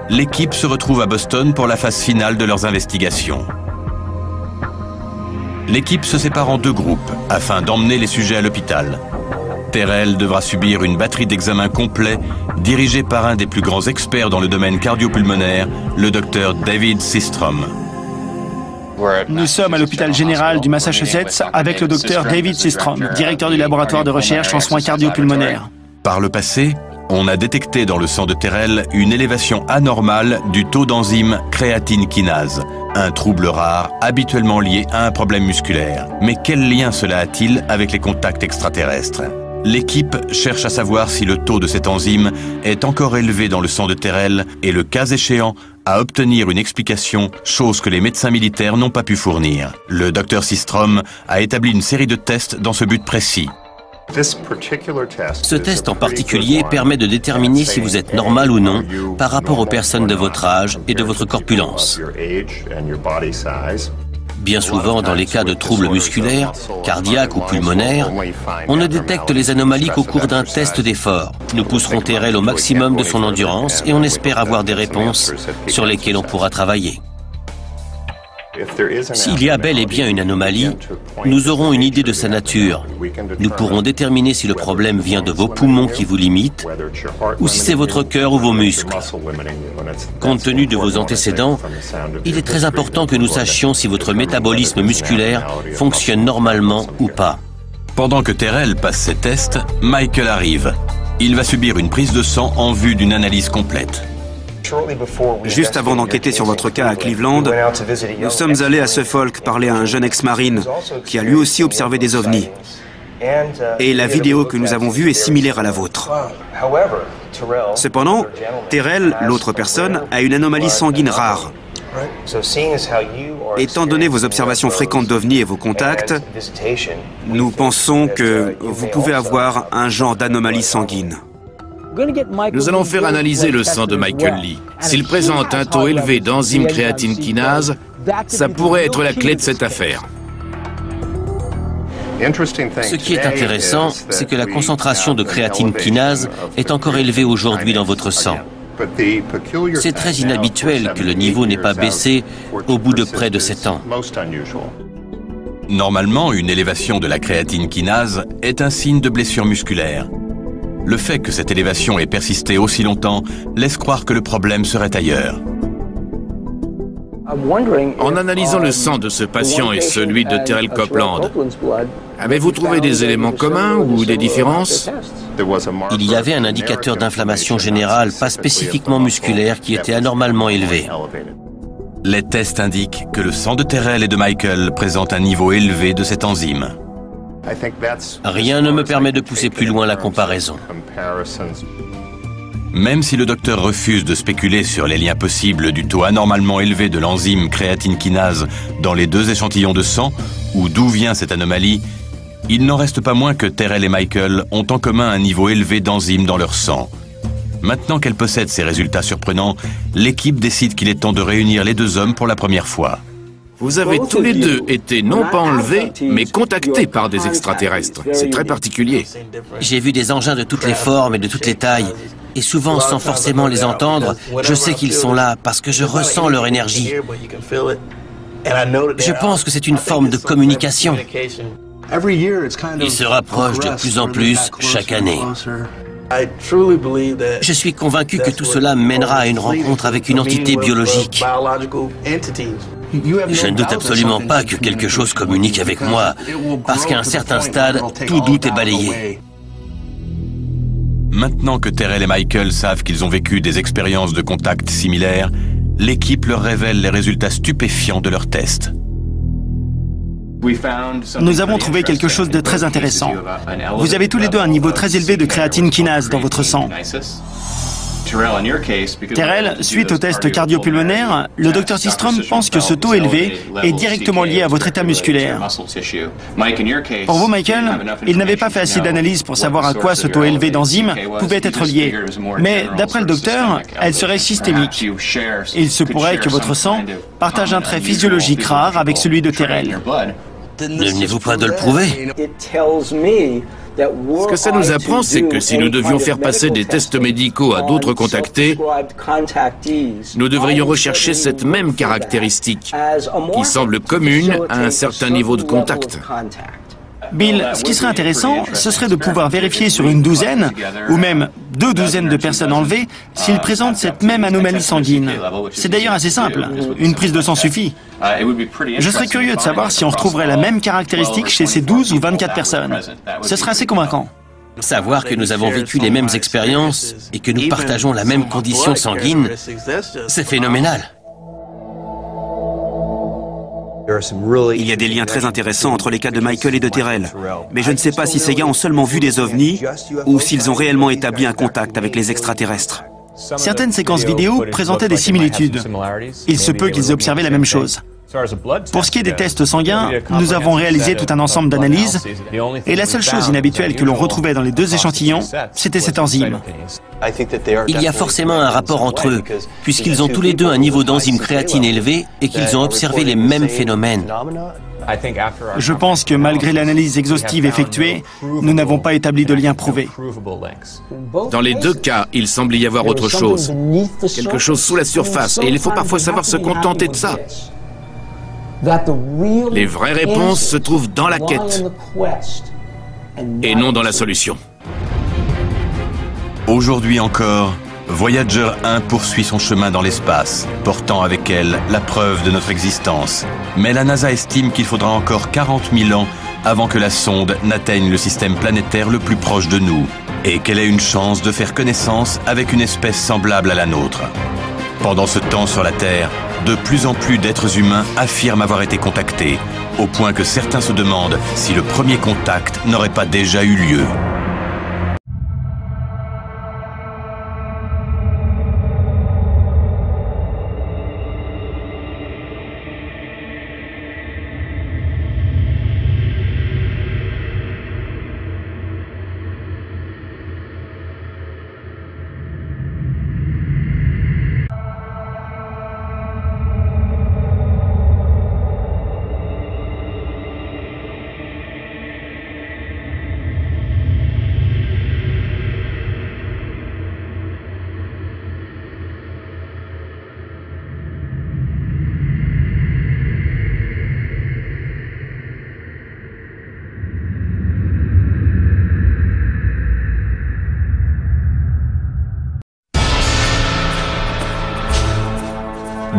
l'équipe se retrouve à Boston pour la phase finale de leurs investigations. L'équipe se sépare en 2 groupes afin d'emmener les sujets à l'hôpital. Terrell devra subir une batterie d'examens complets dirigée par un des plus grands experts dans le domaine cardio-pulmonaire, le docteur David Sistrom. Nous sommes à l'hôpital général du Massachusetts avec le docteur David Sistrom, directeur du laboratoire de recherche en soins cardio-pulmonaires. Par le passé, on a détecté dans le sang de Terrell une élévation anormale du taux d'enzyme créatine kinase, un trouble rare habituellement lié à un problème musculaire. Mais quel lien cela a-t-il avec les contacts extraterrestres? L'équipe cherche à savoir si le taux de cette enzyme est encore élevé dans le sang de Terrell et, le cas échéant, à obtenir une explication, chose que les médecins militaires n'ont pas pu fournir. Le docteur Sistrom a établi une série de tests dans ce but précis. Ce test en particulier permet de déterminer si vous êtes normal ou non par rapport aux personnes de votre âge et de votre corpulence. Bien souvent, dans les cas de troubles musculaires, cardiaques ou pulmonaires, on ne détecte les anomalies qu'au cours d'un test d'effort. Nous pousserons Terrell au maximum de son endurance et on espère avoir des réponses sur lesquelles on pourra travailler. S'il y a bel et bien une anomalie, nous aurons une idée de sa nature. Nous pourrons déterminer si le problème vient de vos poumons qui vous limitent ou si c'est votre cœur ou vos muscles. Compte tenu de vos antécédents, il est très important que nous sachions si votre métabolisme musculaire fonctionne normalement ou pas. Pendant que Terrell passe ses tests, Michael arrive. Il va subir une prise de sang en vue d'une analyse complète. Juste avant d'enquêter sur votre cas à Cleveland, nous sommes allés à Suffolk parler à un jeune ex-marine qui a lui aussi observé des ovnis. Et la vidéo que nous avons vue est similaire à la vôtre. Cependant, Terrell, l'autre personne, a une anomalie sanguine rare. Étant donné vos observations fréquentes d'OVNI et vos contacts, nous pensons que vous pouvez avoir un genre d'anomalie sanguine. Nous allons faire analyser le sang de Michael Lee. S'il présente un taux élevé d'enzyme créatine kinase, ça pourrait être la clé de cette affaire. Ce qui est intéressant, c'est que la concentration de créatine kinase est encore élevée aujourd'hui dans votre sang. C'est très inhabituel que le niveau n'ait pas baissé au bout de près de 7 ans. Normalement, une élévation de la créatine kinase est un signe de blessure musculaire. Le fait que cette élévation ait persisté aussi longtemps laisse croire que le problème serait ailleurs. En analysant le sang de ce patient et celui de Terrell Copeland, avez-vous trouvé des éléments communs ou des différences? Il y avait un indicateur d'inflammation générale, pas spécifiquement musculaire, qui était anormalement élevé. Les tests indiquent que le sang de Terrell et de Michael présente un niveau élevé de cette enzyme. Rien ne me permet de pousser plus loin la comparaison. Même si le docteur refuse de spéculer sur les liens possibles du taux anormalement élevé de l'enzyme créatine kinase dans les deux échantillons de sang, ou d'où vient cette anomalie, il n'en reste pas moins que Terrell et Michael ont en commun un niveau élevé d'enzymes dans leur sang. Maintenant qu'elle possède ces résultats surprenants, l'équipe décide qu'il est temps de réunir les deux hommes pour la première fois. Vous avez tous les deux été non pas enlevés, mais contactés par des extraterrestres. C'est très particulier. J'ai vu des engins de toutes les formes et de toutes les tailles. Et souvent, sans forcément les entendre, je sais qu'ils sont là parce que je ressens leur énergie. Je pense que c'est une forme de communication. Ils se rapprochent de plus en plus chaque année. Je suis convaincu que tout cela mènera à une rencontre avec une entité biologique. Je ne doute absolument pas que quelque chose communique avec moi, parce qu'à un certain stade, tout doute est balayé. Maintenant que Terrell et Michael savent qu'ils ont vécu des expériences de contact similaires, l'équipe leur révèle les résultats stupéfiants de leurs tests. Nous avons trouvé quelque chose de très intéressant. Vous avez tous les deux un niveau très élevé de créatine kinase dans votre sang. Terrell, suite au test cardiopulmonaire, le Dr Systrom pense que ce taux élevé est directement lié à votre état musculaire. Pour vous, Michael, il n'avait pas fait assez d'analyses pour savoir à quoi ce taux élevé d'enzymes pouvait être lié. Mais d'après le docteur, elle serait systémique. Il se pourrait que votre sang partage un trait physiologique rare avec celui de Terrell. Ne venez-vous pas de le prouver? Ce que ça nous apprend, c'est que si nous devions faire passer des tests médicaux à d'autres contactés, nous devrions rechercher cette même caractéristique, qui semble commune à un certain niveau de contact. Bill, ce qui serait intéressant, ce serait de pouvoir vérifier sur une douzaine, ou même 2 douzaines de personnes enlevées, s'ils présentent cette même anomalie sanguine. C'est d'ailleurs assez simple, une prise de sang suffit. Je serais curieux de savoir si on retrouverait la même caractéristique chez ces 12 ou 24 personnes. Ce serait assez convaincant. Savoir que nous avons vécu les mêmes expériences et que nous partageons la même condition sanguine, c'est phénoménal. Il y a des liens très intéressants entre les cas de Michael et de Terrell. Mais je ne sais pas si ces gars ont seulement vu des ovnis ou s'ils ont réellement établi un contact avec les extraterrestres. Certaines séquences vidéo présentaient des similitudes. Il se peut qu'ils aient observé la même chose. Pour ce qui est des tests sanguins, nous avons réalisé tout un ensemble d'analyses et la seule chose inhabituelle que l'on retrouvait dans les 2 échantillons, c'était cette enzyme. Il y a forcément un rapport entre eux, puisqu'ils ont tous les deux un niveau d'enzyme créatine élevé et qu'ils ont observé les mêmes phénomènes. Je pense que malgré l'analyse exhaustive effectuée, nous n'avons pas établi de lien prouvé. Dans les 2 cas, il semble y avoir autre chose. Quelque chose sous la surface, et il faut parfois savoir se contenter de ça. Les vraies réponses se trouvent dans la quête et non dans la solution. Aujourd'hui encore, Voyager 1 poursuit son chemin dans l'espace, portant avec elle la preuve de notre existence. Mais la NASA estime qu'il faudra encore 40 000 ans avant que la sonde n'atteigne le système planétaire le plus proche de nous et qu'elle ait une chance de faire connaissance avec une espèce semblable à la nôtre. Pendant ce temps sur la Terre, de plus en plus d'êtres humains affirment avoir été contactés, au point que certains se demandent si le premier contact n'aurait pas déjà eu lieu.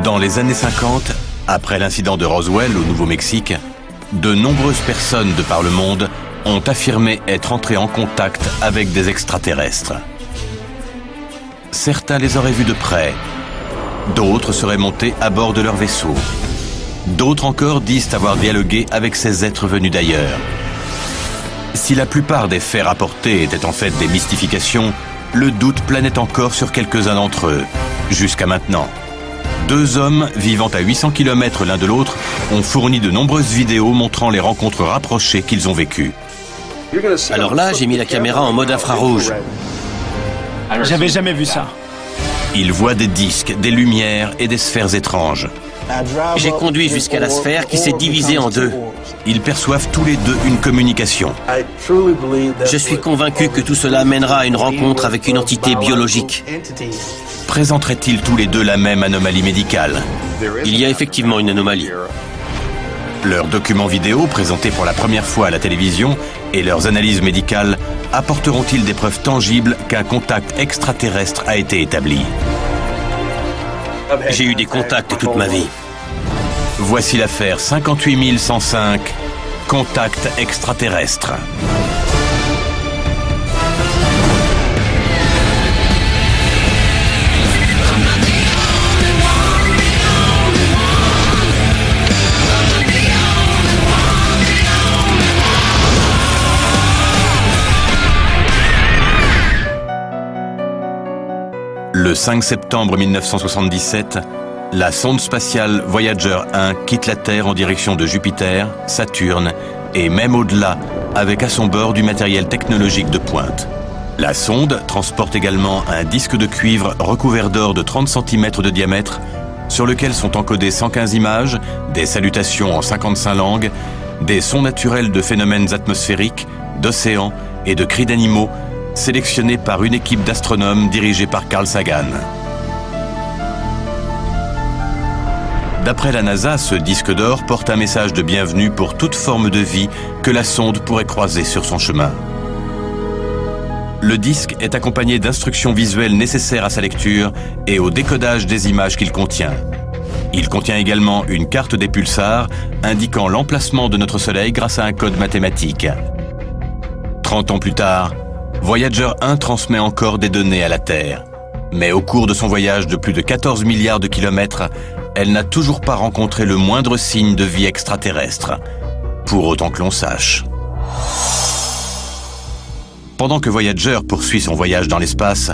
Dans les années 50, après l'incident de Roswell au Nouveau-Mexique, de nombreuses personnes de par le monde ont affirmé être entrées en contact avec des extraterrestres. Certains les auraient vus de près, d'autres seraient montés à bord de leur vaisseau. D'autres encore disent avoir dialogué avec ces êtres venus d'ailleurs. Si la plupart des faits rapportés étaient en fait des mystifications, le doute planait encore sur quelques-uns d'entre eux, jusqu'à maintenant. Deux hommes vivant à 800 km l'un de l'autre ont fourni de nombreuses vidéos montrant les rencontres rapprochées qu'ils ont vécues. Alors là, j'ai mis la caméra en mode infrarouge. J'avais jamais vu ça. Ils voient des disques, des lumières et des sphères étranges. J'ai conduit jusqu'à la sphère qui s'est divisée en deux. Ils perçoivent tous les deux une communication. Je suis convaincu que tout cela mènera à une rencontre avec une entité biologique. Présenteraient-ils tous les deux la même anomalie médicale? Il y a effectivement une anomalie. Leurs documents vidéo, présentés pour la première fois à la télévision, et leurs analyses médicales apporteront-ils des preuves tangibles qu'un contact extraterrestre a été établi? J'ai eu des contacts toute ma vie. Voici l'affaire 58105, contact extraterrestre. Le 5 septembre 1977, la sonde spatiale Voyager 1 quitte la Terre en direction de Jupiter, Saturne et même au-delà, avec à son bord du matériel technologique de pointe. La sonde transporte également un disque de cuivre recouvert d'or de 30 cm de diamètre, sur lequel sont encodées 115 images, des salutations en 55 langues, des sons naturels de phénomènes atmosphériques, d'océans et de cris d'animaux, sélectionné par une équipe d'astronomes dirigée par Carl Sagan. D'après la NASA, ce disque d'or porte un message de bienvenue pour toute forme de vie que la sonde pourrait croiser sur son chemin. Le disque est accompagné d'instructions visuelles nécessaires à sa lecture et au décodage des images qu'il contient. Il contient également une carte des pulsars indiquant l'emplacement de notre Soleil grâce à un code mathématique. 30 ans plus tard, Voyager 1 transmet encore des données à la Terre. Mais au cours de son voyage de plus de 14 milliards de kilomètres, elle n'a toujours pas rencontré le moindre signe de vie extraterrestre, pour autant que l'on sache. Pendant que Voyager poursuit son voyage dans l'espace,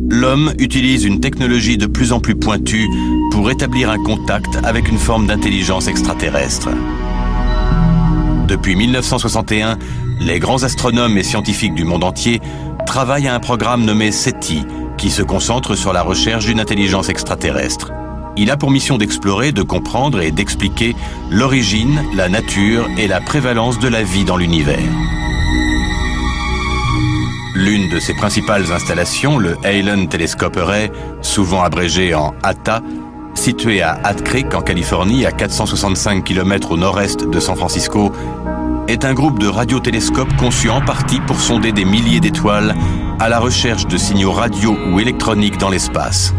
l'homme utilise une technologie de plus en plus pointue pour établir un contact avec une forme d'intelligence extraterrestre. Depuis 1961, les grands astronomes et scientifiques du monde entier travaillent à un programme nommé SETI, qui se concentre sur la recherche d'une intelligence extraterrestre. Il a pour mission d'explorer, de comprendre et d'expliquer l'origine, la nature et la prévalence de la vie dans l'univers. L'une de ses principales installations, le Allen Telescope Array, souvent abrégé en ATA, situé à Hat Creek en Californie, à 465 km au nord-est de San Francisco, est un groupe de radiotélescopes conçu en partie pour sonder des milliers d'étoiles à la recherche de signaux radio ou électroniques dans l'espace.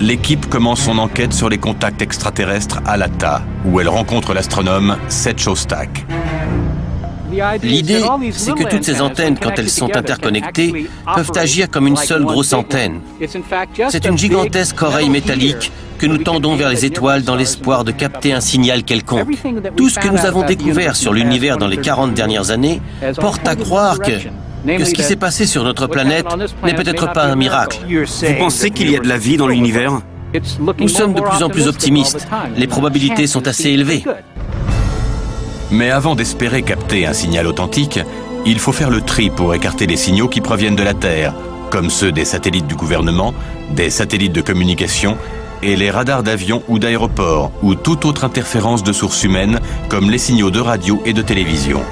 L'équipe commence son enquête sur les contacts extraterrestres à l'ATA, où elle rencontre l'astronome Seth Shostak. L'idée, c'est que toutes ces antennes, quand elles sont interconnectées, peuvent agir comme une seule grosse antenne. C'est une gigantesque oreille métallique que nous tendons vers les étoiles dans l'espoir de capter un signal quelconque. Tout ce que nous avons découvert sur l'univers dans les 40 dernières années porte à croire que ce qui s'est passé sur notre planète n'est peut-être pas un miracle. Vous pensez qu'il y a de la vie dans l'univers? Nous sommes de plus en plus optimistes. Les probabilités sont assez élevées. Mais avant d'espérer capter un signal authentique, il faut faire le tri pour écarter les signaux qui proviennent de la Terre, comme ceux des satellites du gouvernement, des satellites de communication et les radars d'avions ou d'aéroports, ou toute autre interférence de sources humaines, comme les signaux de radio et de télévision.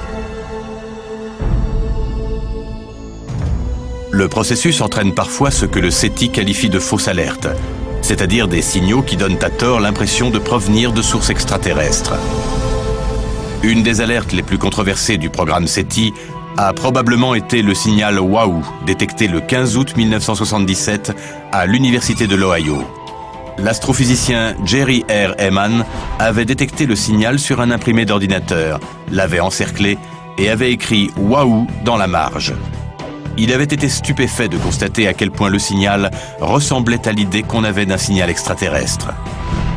Le processus entraîne parfois ce que le SETI qualifie de fausses alertes, c'est-à-dire des signaux qui donnent à tort l'impression de provenir de sources extraterrestres. Une des alertes les plus controversées du programme SETI a probablement été le signal WAU, détecté le 15 août 1977 à l'Université de l'Ohio. L'astrophysicien Jerry R. Ehman avait détecté le signal sur un imprimé d'ordinateur, l'avait encerclé et avait écrit WAU dans la marge. Il avait été stupéfait de constater à quel point le signal ressemblait à l'idée qu'on avait d'un signal extraterrestre.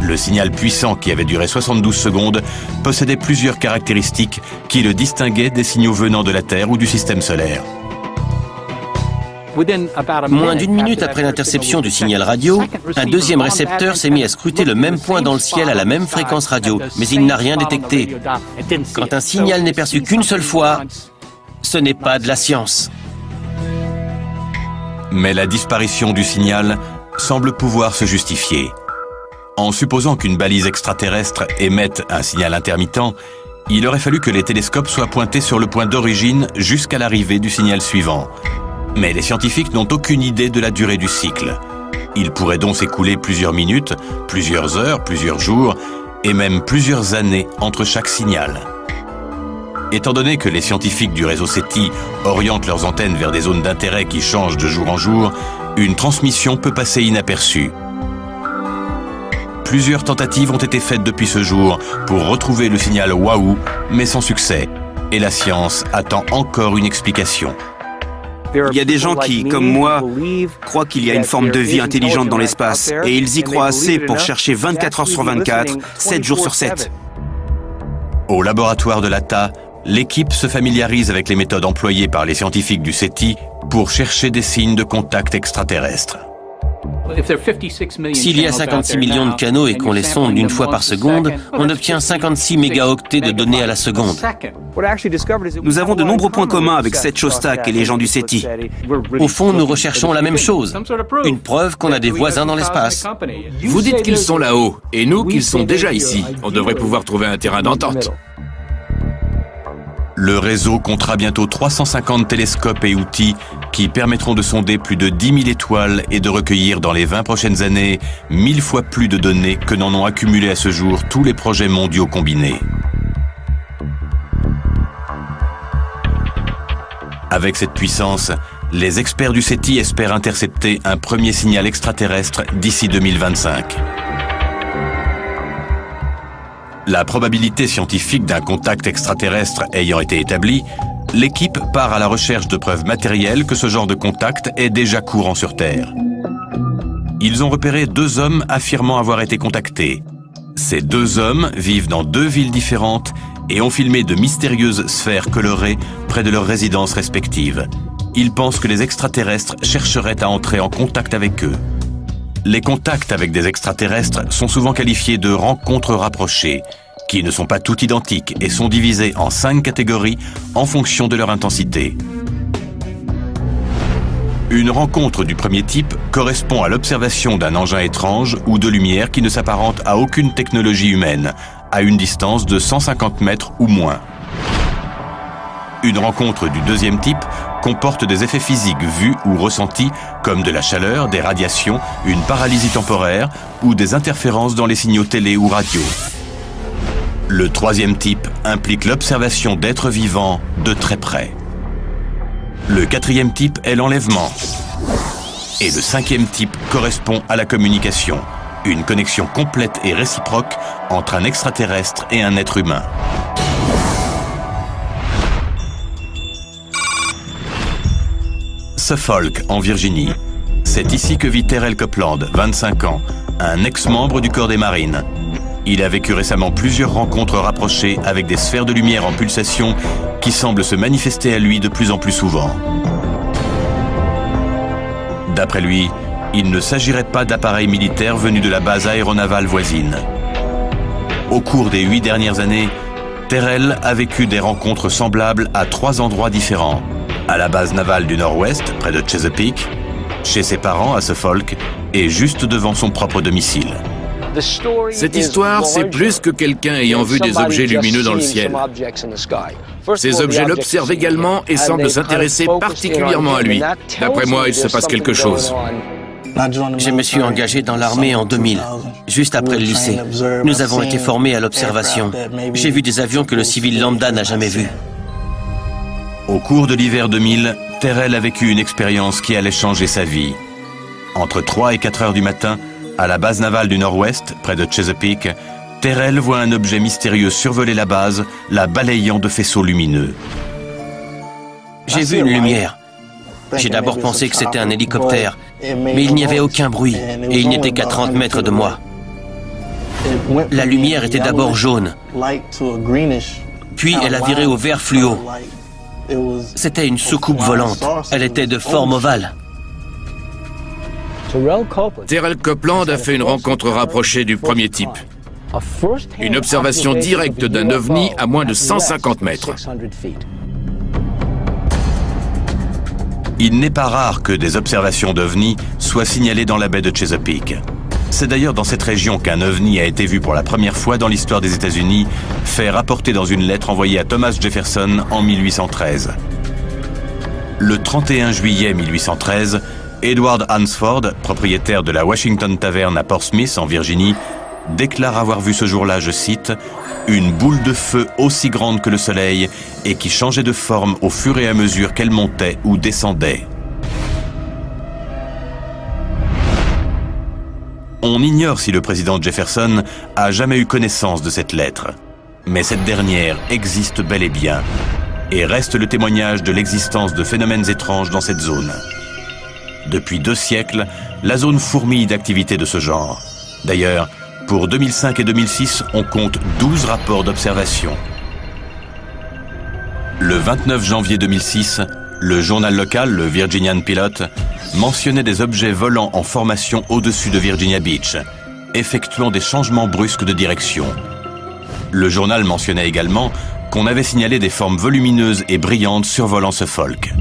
Le signal puissant, qui avait duré 72 secondes, possédait plusieurs caractéristiques qui le distinguaient des signaux venant de la Terre ou du système solaire. Moins d'une minute après l'interception du signal radio, un deuxième récepteur s'est mis à scruter le même point dans le ciel à la même fréquence radio, mais il n'a rien détecté. Quand un signal n'est perçu qu'une seule fois, ce n'est pas de la science. Mais la disparition du signal semble pouvoir se justifier. En supposant qu'une balise extraterrestre émette un signal intermittent, il aurait fallu que les télescopes soient pointés sur le point d'origine jusqu'à l'arrivée du signal suivant. Mais les scientifiques n'ont aucune idée de la durée du cycle. Il pourrait donc s'écouler plusieurs minutes, plusieurs heures, plusieurs jours, et même plusieurs années entre chaque signal. Étant donné que les scientifiques du réseau SETI orientent leurs antennes vers des zones d'intérêt qui changent de jour en jour, une transmission peut passer inaperçue. Plusieurs tentatives ont été faites depuis ce jour pour retrouver le signal WAU, mais sans succès. Et la science attend encore une explication. Il y a des gens qui, comme moi, croient qu'il y a une forme de vie intelligente dans l'espace, et ils y croient assez pour chercher 24 heures sur 24, 7 jours sur 7. Au laboratoire de l'ATA, l'équipe se familiarise avec les méthodes employées par les scientifiques du SETI pour chercher des signes de contact extraterrestre. S'il y a 56 millions de canaux et qu'on les sonde une fois par seconde, on obtient 56 mégaoctets de données à la seconde. Nous avons de nombreux points communs avec Seth Shostak et les gens du SETI. Au fond, nous recherchons la même chose, une preuve qu'on a des voisins dans l'espace. Vous dites qu'ils sont là-haut, et nous qu'ils sont déjà ici. On devrait pouvoir trouver un terrain d'entente. Le réseau comptera bientôt 350 télescopes et outils qui permettront de sonder plus de 10 000 étoiles et de recueillir dans les 20 prochaines années 1000 fois plus de données que n'en ont accumulé à ce jour tous les projets mondiaux combinés. Avec cette puissance, les experts du SETI espèrent intercepter un premier signal extraterrestre d'ici 2025. La probabilité scientifique d'un contact extraterrestre ayant été établie, l'équipe part à la recherche de preuves matérielles que ce genre de contact est déjà courant sur Terre. Ils ont repéré 2 hommes affirmant avoir été contactés. Ces 2 hommes vivent dans 2 villes différentes et ont filmé de mystérieuses sphères colorées près de leurs résidences respectives. Ils pensent que les extraterrestres chercheraient à entrer en contact avec eux. Les contacts avec des extraterrestres sont souvent qualifiés de rencontres rapprochées, qui ne sont pas toutes identiques et sont divisées en 5 catégories en fonction de leur intensité. Une rencontre du premier type correspond à l'observation d'un engin étrange ou de lumière qui ne s'apparente à aucune technologie humaine, à une distance de 150 mètres ou moins. Une rencontre du deuxième type comporte des effets physiques vus ou ressentis comme de la chaleur, des radiations, une paralysie temporaire ou des interférences dans les signaux télé ou radio. Le troisième type implique l'observation d'êtres vivants de très près. Le quatrième type est l'enlèvement. Et le cinquième type correspond à la communication, une connexion complète et réciproque entre un extraterrestre et un être humain. Suffolk, en Virginie. C'est ici que vit Terrell Copeland, 25 ans, un ex-membre du corps des marines. Il a vécu récemment plusieurs rencontres rapprochées avec des sphères de lumière en pulsation qui semblent se manifester à lui de plus en plus souvent. D'après lui, il ne s'agirait pas d'appareils militaires venus de la base aéronavale voisine. Au cours des 8 dernières années, Terrell a vécu des rencontres semblables à 3 endroits différents. À la base navale du Nord-Ouest, près de Chesapeake, chez ses parents à Suffolk et juste devant son propre domicile. Cette histoire, c'est plus que quelqu'un ayant vu des objets lumineux dans le ciel. Ces objets l'observent également et semblent s'intéresser particulièrement à lui. D'après moi, il se passe quelque chose. Je me suis engagé dans l'armée en 2000, juste après le lycée. Nous avons été formés à l'observation. J'ai vu des avions que le civil lambda n'a jamais vus. Au cours de l'hiver 2000, Terrell a vécu une expérience qui allait changer sa vie. Entre 3 et 4 heures du matin, à la base navale du Nord-Ouest, près de Chesapeake, Terrell voit un objet mystérieux survoler la base, la balayant de faisceaux lumineux. J'ai vu une lumière. J'ai d'abord pensé que c'était un hélicoptère, mais il n'y avait aucun bruit et il n'était qu'à 30 mètres de moi. La lumière était d'abord jaune, puis elle a viré au vert fluo. C'était une soucoupe volante. Elle était de forme ovale. Terrell Copeland a fait une rencontre rapprochée du premier type. Une observation directe d'un ovni à moins de 150 mètres. Il n'est pas rare que des observations d'ovnis soient signalées dans la baie de Chesapeake. C'est d'ailleurs dans cette région qu'un ovni a été vu pour la première fois dans l'histoire des États-Unis, fait rapporter dans une lettre envoyée à Thomas Jefferson en 1813. Le 31 juillet 1813, Edward Hansford, propriétaire de la Washington Tavern à Portsmouth en Virginie, déclare avoir vu ce jour-là, je cite, « une boule de feu aussi grande que le soleil et qui changeait de forme au fur et à mesure qu'elle montait ou descendait. » On ignore si le président Jefferson a jamais eu connaissance de cette lettre. Mais cette dernière existe bel et bien et reste le témoignage de l'existence de phénomènes étranges dans cette zone. Depuis 2 siècles, la zone fourmille d'activités de ce genre. D'ailleurs, pour 2005 et 2006, on compte 12 rapports d'observation. Le 29 janvier 2006, le journal local, le Virginian Pilot, mentionnait des objets volants en formation au-dessus de Virginia Beach, effectuant des changements brusques de direction. Le journal mentionnait également qu'on avait signalé des formes volumineuses et brillantes survolant Suffolk.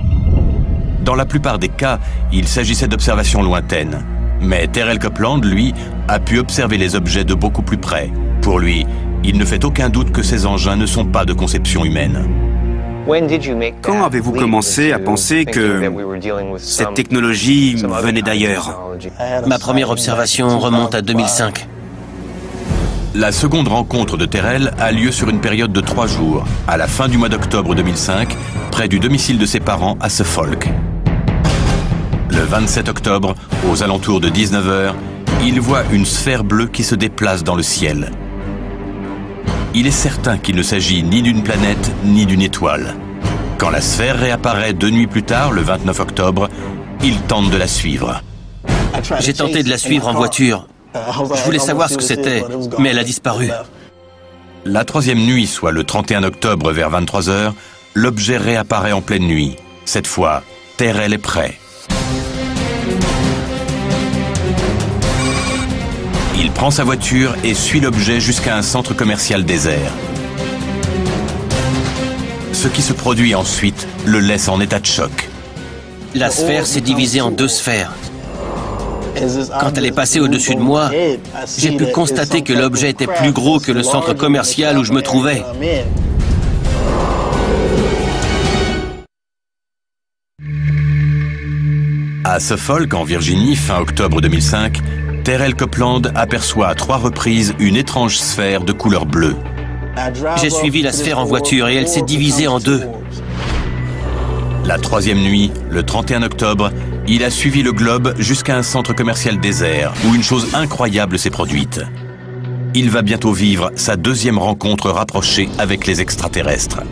Dans la plupart des cas, il s'agissait d'observations lointaines. Mais Terrell Copeland, lui, a pu observer les objets de beaucoup plus près. Pour lui, il ne fait aucun doute que ces engins ne sont pas de conception humaine. Quand avez-vous commencé à penser que cette technologie venait d'ailleurs? Ma première observation remonte à 2005. La seconde rencontre de Terrell a lieu sur une période de 3 jours, à la fin du mois d'octobre 2005, près du domicile de ses parents à Suffolk. Le 27 octobre, aux alentours de 19 h, il voit une sphère bleue qui se déplace dans le ciel. Il est certain qu'il ne s'agit ni d'une planète ni d'une étoile. Quand la sphère réapparaît 2 nuits plus tard, le 29 octobre, il tente de la suivre. J'ai tenté de la suivre en voiture. Je voulais savoir ce que c'était, mais elle a disparu. La 3e nuit, soit le 31 octobre vers 23 h, l'objet réapparaît en pleine nuit. Cette fois, Terrell est prêt. Il prend sa voiture et suit l'objet jusqu'à un centre commercial désert. Ce qui se produit ensuite le laisse en état de choc. La sphère s'est divisée en 2 sphères. Quand elle est passée au-dessus de moi, j'ai pu constater que l'objet était plus gros que le centre commercial où je me trouvais. À Suffolk, en Virginie, fin octobre 2005, Terrell Copeland aperçoit à 3 reprises une étrange sphère de couleur bleue. J'ai suivi la sphère en voiture et elle s'est divisée en 2. La 3e nuit, le 31 octobre, il a suivi le globe jusqu'à un centre commercial désert où une chose incroyable s'est produite. Il va bientôt vivre sa 2e rencontre rapprochée avec les extraterrestres.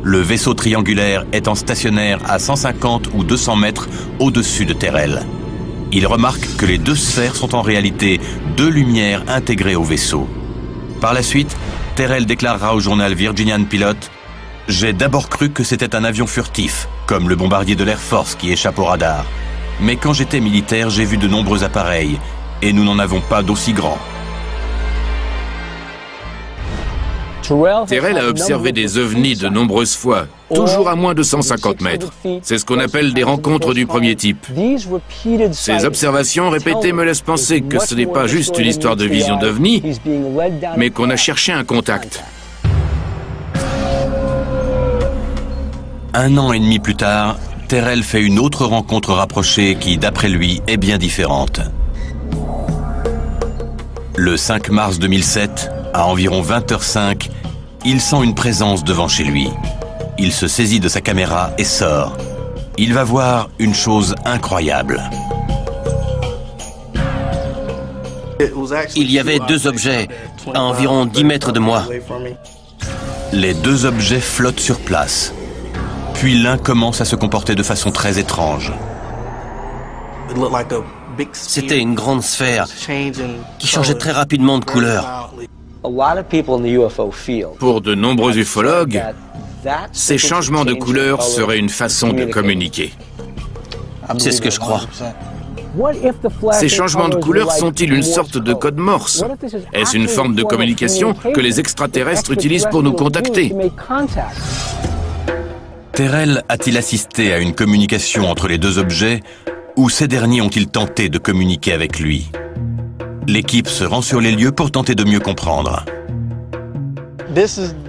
Le vaisseau triangulaire étant stationnaire à 150 ou 200 mètres au-dessus de Terrell. Il remarque que les deux sphères sont en réalité deux lumières intégrées au vaisseau. Par la suite, Terrell déclarera au journal Virginian Pilot « J'ai d'abord cru que c'était un avion furtif, comme le bombardier de l'Air Force qui échappe au radar. Mais quand j'étais militaire, j'ai vu de nombreux appareils, et nous n'en avons pas d'aussi grands. » Terrell a observé des ovnis de nombreuses fois, toujours à moins de 150 mètres. C'est ce qu'on appelle des rencontres du premier type. Ces observations répétées me laissent penser que ce n'est pas juste une histoire de vision d'ovnis, mais qu'on a cherché un contact. Un an et demi plus tard, Terrell fait une autre rencontre rapprochée qui, d'après lui, est bien différente. Le 5 mars 2007, à environ 20h05, il sent une présence devant chez lui. Il se saisit de sa caméra et sort. Il va voir une chose incroyable. Il y avait deux objets à environ 10 mètres de moi. Les deux objets flottent sur place. Puis l'un commence à se comporter de façon très étrange. C'était une grande sphère qui changeait très rapidement de couleur. Pour de nombreux ufologues, ces changements de couleur seraient une façon de communiquer. C'est ce que je crois. Ces changements de couleur sont-ils une sorte de code morse? Est-ce une forme de communication que les extraterrestres utilisent pour nous contacter? Terrell a-t-il assisté à une communication entre les deux objets ou ces derniers ont-ils tenté de communiquer avec lui? L'équipe se rend sur les lieux pour tenter de mieux comprendre.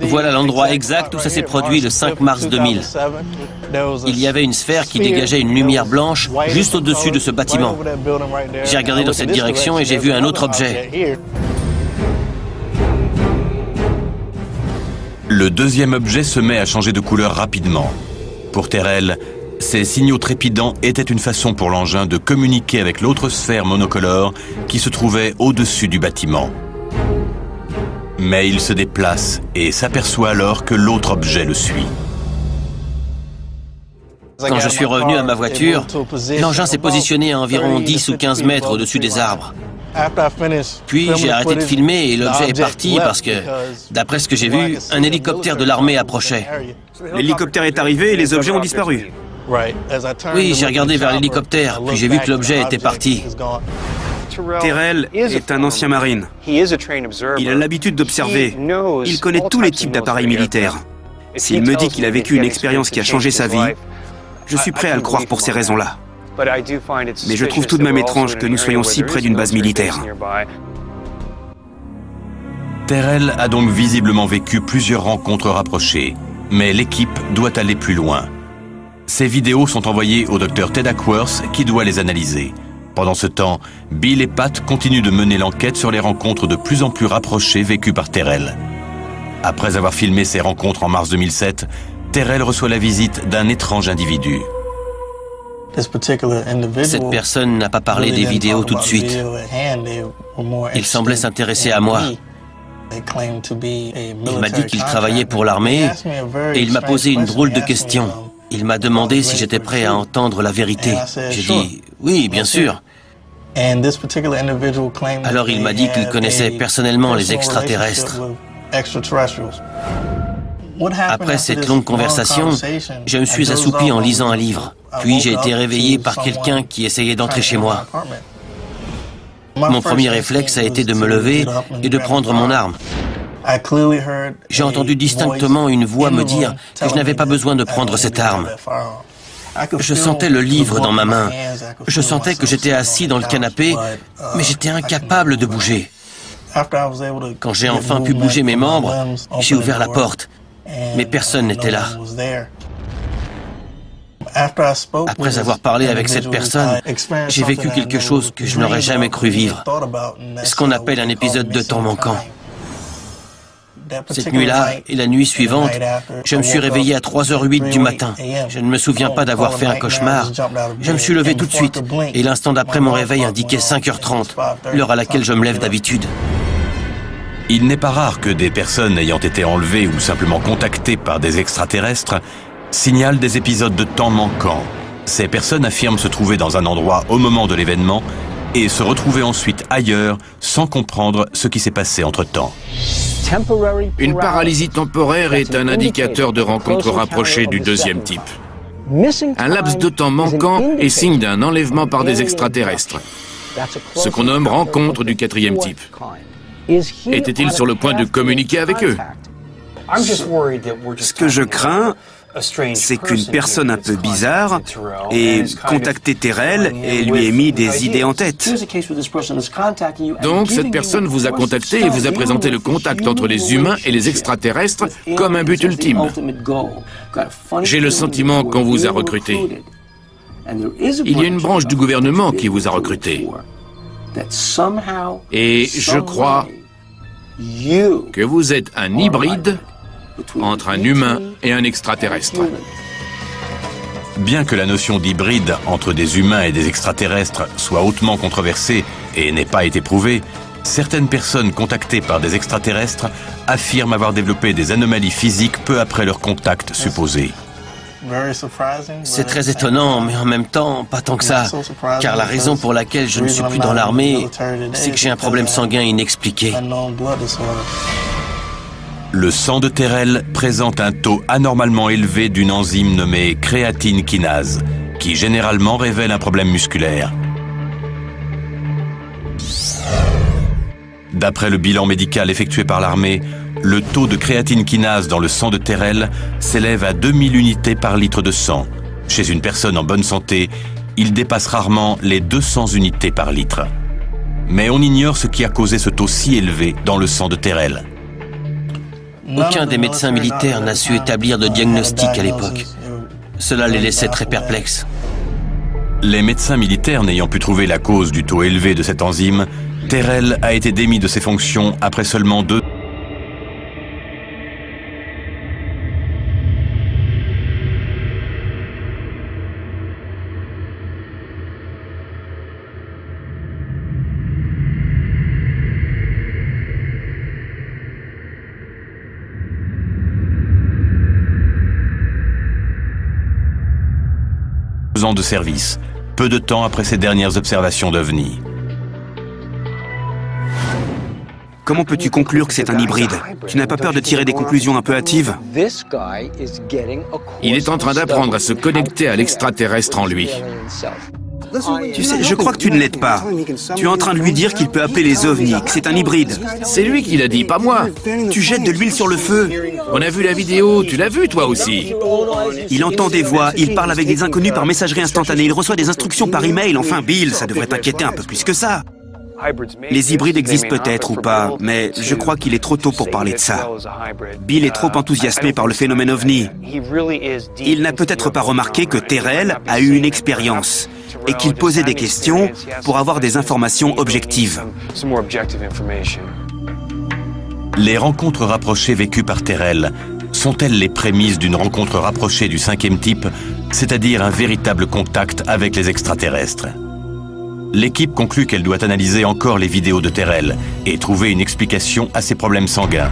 Voilà l'endroit exact où ça s'est produit le 5 mars 2000. Il y avait une sphère qui dégageait une lumière blanche juste au-dessus de ce bâtiment. J'ai regardé dans cette direction et j'ai vu un autre objet. Le deuxième objet se met à changer de couleur rapidement. Pour Terrell, ces signaux trépidants étaient une façon pour l'engin de communiquer avec l'autre sphère monocolore qui se trouvait au-dessus du bâtiment. Mais il se déplace et s'aperçoit alors que l'autre objet le suit. Quand je suis revenu à ma voiture, l'engin s'est positionné à environ 10 ou 15 mètres au-dessus des arbres. Puis j'ai arrêté de filmer et l'objet est parti parce que, d'après ce que j'ai vu, un hélicoptère de l'armée approchait. L'hélicoptère est arrivé et les objets ont disparu. Oui, j'ai regardé vers l'hélicoptère, puis j'ai vu que l'objet était parti. Terrell est un ancien marine. Il a l'habitude d'observer. Il connaît tous les types d'appareils militaires. S'il me dit qu'il a vécu une expérience qui a changé sa vie, je suis prêt à le croire pour ces raisons-là. Mais je trouve tout de même étrange que nous soyons si près d'une base militaire. Terrell a donc visiblement vécu plusieurs rencontres rapprochées, mais l'équipe doit aller plus loin. Ces vidéos sont envoyées au Dr Ted Ackworth qui doit les analyser. Pendant ce temps, Bill et Pat continuent de mener l'enquête sur les rencontres de plus en plus rapprochées vécues par Terrell. Après avoir filmé ces rencontres en mars 2007, Terrell reçoit la visite d'un étrange individu. Cette personne n'a pas parlé des vidéos tout de suite. Il semblait s'intéresser à moi. Il m'a dit qu'il travaillait pour l'armée et il m'a posé une drôle de question. Il m'a demandé si j'étais prêt à entendre la vérité. J'ai dit « oui, bien sûr ». Alors il m'a dit qu'il connaissait personnellement les extraterrestres. Après cette longue conversation, je me suis assoupi en lisant un livre. Puis j'ai été réveillé par quelqu'un qui essayait d'entrer chez moi. Mon premier réflexe a été de me lever et de prendre mon arme. J'ai entendu distinctement une voix me dire que je n'avais pas besoin de prendre cette arme. Je sentais le livre dans ma main. Je sentais que j'étais assis dans le canapé, mais j'étais incapable de bouger. Quand j'ai enfin pu bouger mes membres, j'ai ouvert la porte, mais personne n'était là. Après avoir parlé avec cette personne, j'ai vécu quelque chose que je n'aurais jamais cru vivre. Ce qu'on appelle un épisode de temps manquant. Cette nuit-là et la nuit suivante, je me suis réveillé à 3h08 du matin. Je ne me souviens pas d'avoir fait un cauchemar. Je me suis levé tout de suite et l'instant d'après mon réveil indiquait 5h30, l'heure à laquelle je me lève d'habitude. Il n'est pas rare que des personnes ayant été enlevées ou simplement contactées par des extraterrestres signalent des épisodes de temps manquants. Ces personnes affirment se trouver dans un endroit au moment de l'événement et se retrouver ensuite ailleurs sans comprendre ce qui s'est passé entre-temps. Une paralysie temporaire est un indicateur de rencontre rapprochée du deuxième type. Un laps de temps manquant est signe d'un enlèvement par des extraterrestres, ce qu'on nomme rencontre du quatrième type. Était-il sur le point de communiquer avec eux? Ce que je crains, c'est qu'une personne un peu bizarre ait contacté Terrell et lui ait mis des idées en tête. Donc cette personne vous a contacté et vous a présenté le contact entre les humains et les extraterrestres comme un but ultime. J'ai le sentiment qu'on vous a recruté. Il y a une branche du gouvernement qui vous a recruté. Et je crois que vous êtes un hybride entre un humain et un extraterrestre. Bien que la notion d'hybride entre des humains et des extraterrestres soit hautement controversée et n'ait pas été prouvée, certaines personnes contactées par des extraterrestres affirment avoir développé des anomalies physiques peu après leur contact supposé. C'est très étonnant, mais en même temps, pas tant que ça. Car la raison pour laquelle je ne suis plus dans l'armée, c'est que j'ai un problème sanguin inexpliqué. Le sang de Terrell présente un taux anormalement élevé d'une enzyme nommée créatine kinase, qui généralement révèle un problème musculaire. D'après le bilan médical effectué par l'armée, le taux de créatine kinase dans le sang de Terrell s'élève à 2000 unités par litre de sang. Chez une personne en bonne santé, il dépasse rarement les 200 unités par litre. Mais on ignore ce qui a causé ce taux si élevé dans le sang de Terrell. Aucun des médecins militaires n'a su établir de diagnostic à l'époque. Cela les laissait très perplexes. Les médecins militaires n'ayant pu trouver la cause du taux élevé de cette enzyme, Terrell a été démis de ses fonctions après seulement 2 ans de service, peu de temps après ses dernières observations d'OVNI. Comment peux-tu conclure que c'est un hybride? Tu n'as pas peur de tirer des conclusions un peu hâtives? Il est en train d'apprendre à se connecter à l'extraterrestre en lui. Tu sais, je crois que tu ne l'aides pas. Tu es en train de lui dire qu'il peut appeler les ovnis, que c'est un hybride. C'est lui qui l'a dit, pas moi. Tu jettes de l'huile sur le feu. On a vu la vidéo, tu l'as vu toi aussi. Il entend des voix, il parle avec des inconnus par messagerie instantanée, il reçoit des instructions par email. Enfin, Bill, ça devrait t'inquiéter un peu plus que ça. Les hybrides existent peut-être ou pas, mais je crois qu'il est trop tôt pour parler de ça. Bill est trop enthousiasmé par le phénomène OVNI. Il n'a peut-être pas remarqué que Terrell a eu une expérience et qu'il posait des questions pour avoir des informations objectives. Les rencontres rapprochées vécues par Terrell sont-elles les prémices d'une rencontre rapprochée du 5e type, c'est-à-dire un véritable contact avec les extraterrestres? L'équipe conclut qu'elle doit analyser encore les vidéos de Terrell et trouver une explication à ses problèmes sanguins.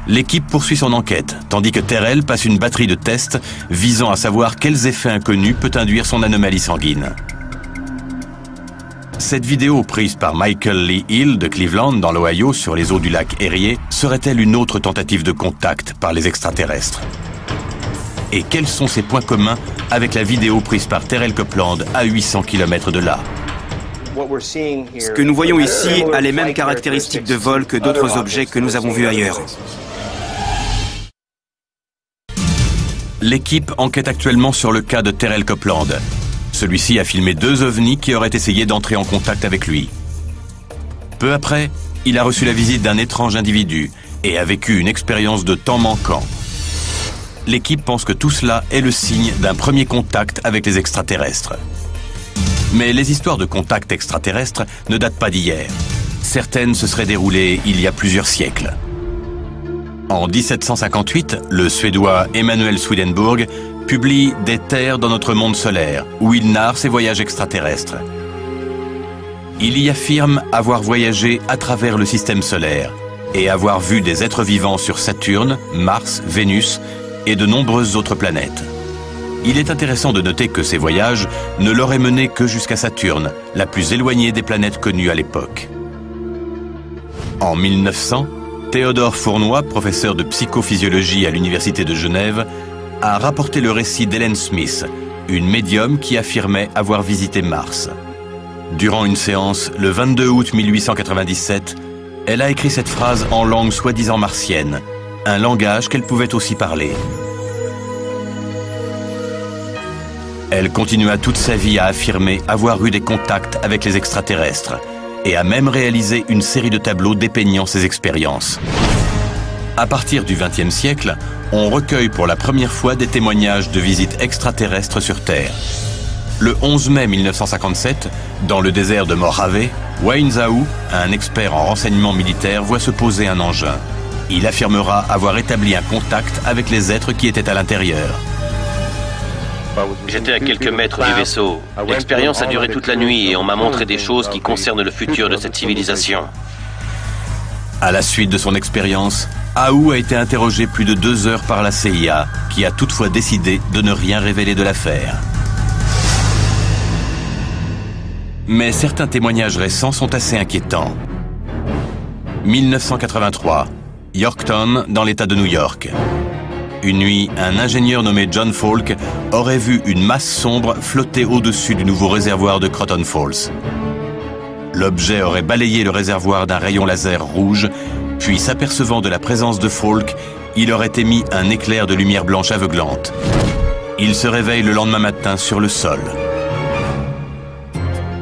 L'équipe poursuit son enquête, tandis que Terrell passe une batterie de tests visant à savoir quels effets inconnus peut induire son anomalie sanguine. Cette vidéo prise par Michael Lee Hill de Cleveland dans l'Ohio sur les eaux du lac Erie serait-elle une autre tentative de contact par les extraterrestres? Et quels sont ses points communs avec la vidéo prise par Terrell Copeland à 800 km de là? Ce que nous voyons ici a les mêmes caractéristiques de vol que d'autres objets que nous avons vus ailleurs. L'équipe enquête actuellement sur le cas de Terrell Copeland. Celui-ci a filmé 2 ovnis qui auraient essayé d'entrer en contact avec lui. Peu après, il a reçu la visite d'un étrange individu et a vécu une expérience de temps manquant. L'équipe pense que tout cela est le signe d'un premier contact avec les extraterrestres. Mais les histoires de contact extraterrestre ne datent pas d'hier. Certaines se seraient déroulées il y a plusieurs siècles. En 1758, le Suédois Emanuel Swedenborg publie « Des terres dans notre monde solaire » où il narre ses voyages extraterrestres. Il y affirme avoir voyagé à travers le système solaire et avoir vu des êtres vivants sur Saturne, Mars, Vénus et de nombreuses autres planètes. Il est intéressant de noter que ces voyages ne l'auraient mené que jusqu'à Saturne, la plus éloignée des planètes connues à l'époque. En 1900, Théodore Fournoy, professeur de psychophysiologie à l'Université de Genève, a rapporté le récit d'Helen Smith, une médium qui affirmait avoir visité Mars. Durant une séance, le 22 août 1897, elle a écrit cette phrase en langue soi-disant martienne, un langage qu'elle pouvait aussi parler. Elle continua toute sa vie à affirmer avoir eu des contacts avec les extraterrestres et a même réalisé une série de tableaux dépeignant ses expériences. À partir du XXe siècle, on recueille pour la première fois des témoignages de visites extraterrestres sur Terre. Le 11 mai 1957, dans le désert de Mojave, Wayne Zhao, un expert en renseignement militaire, voit se poser un engin. Il affirmera avoir établi un contact avec les êtres qui étaient à l'intérieur. J'étais à quelques mètres du vaisseau. L'expérience a duré toute la nuit et on m'a montré des choses qui concernent le futur de cette civilisation. À la suite de son expérience, Zhao a été interrogé plus de 2 heures par la CIA, qui a toutefois décidé de ne rien révéler de l'affaire. Mais certains témoignages récents sont assez inquiétants. 1983, Yorktown, dans l'État de New York. Une nuit, un ingénieur nommé John Falk aurait vu une masse sombre flotter au-dessus du nouveau réservoir de Croton Falls. L'objet aurait balayé le réservoir d'un rayon laser rouge, puis s'apercevant de la présence de Falk, il aurait émis un éclair de lumière blanche aveuglante. Il se réveille le lendemain matin sur le sol.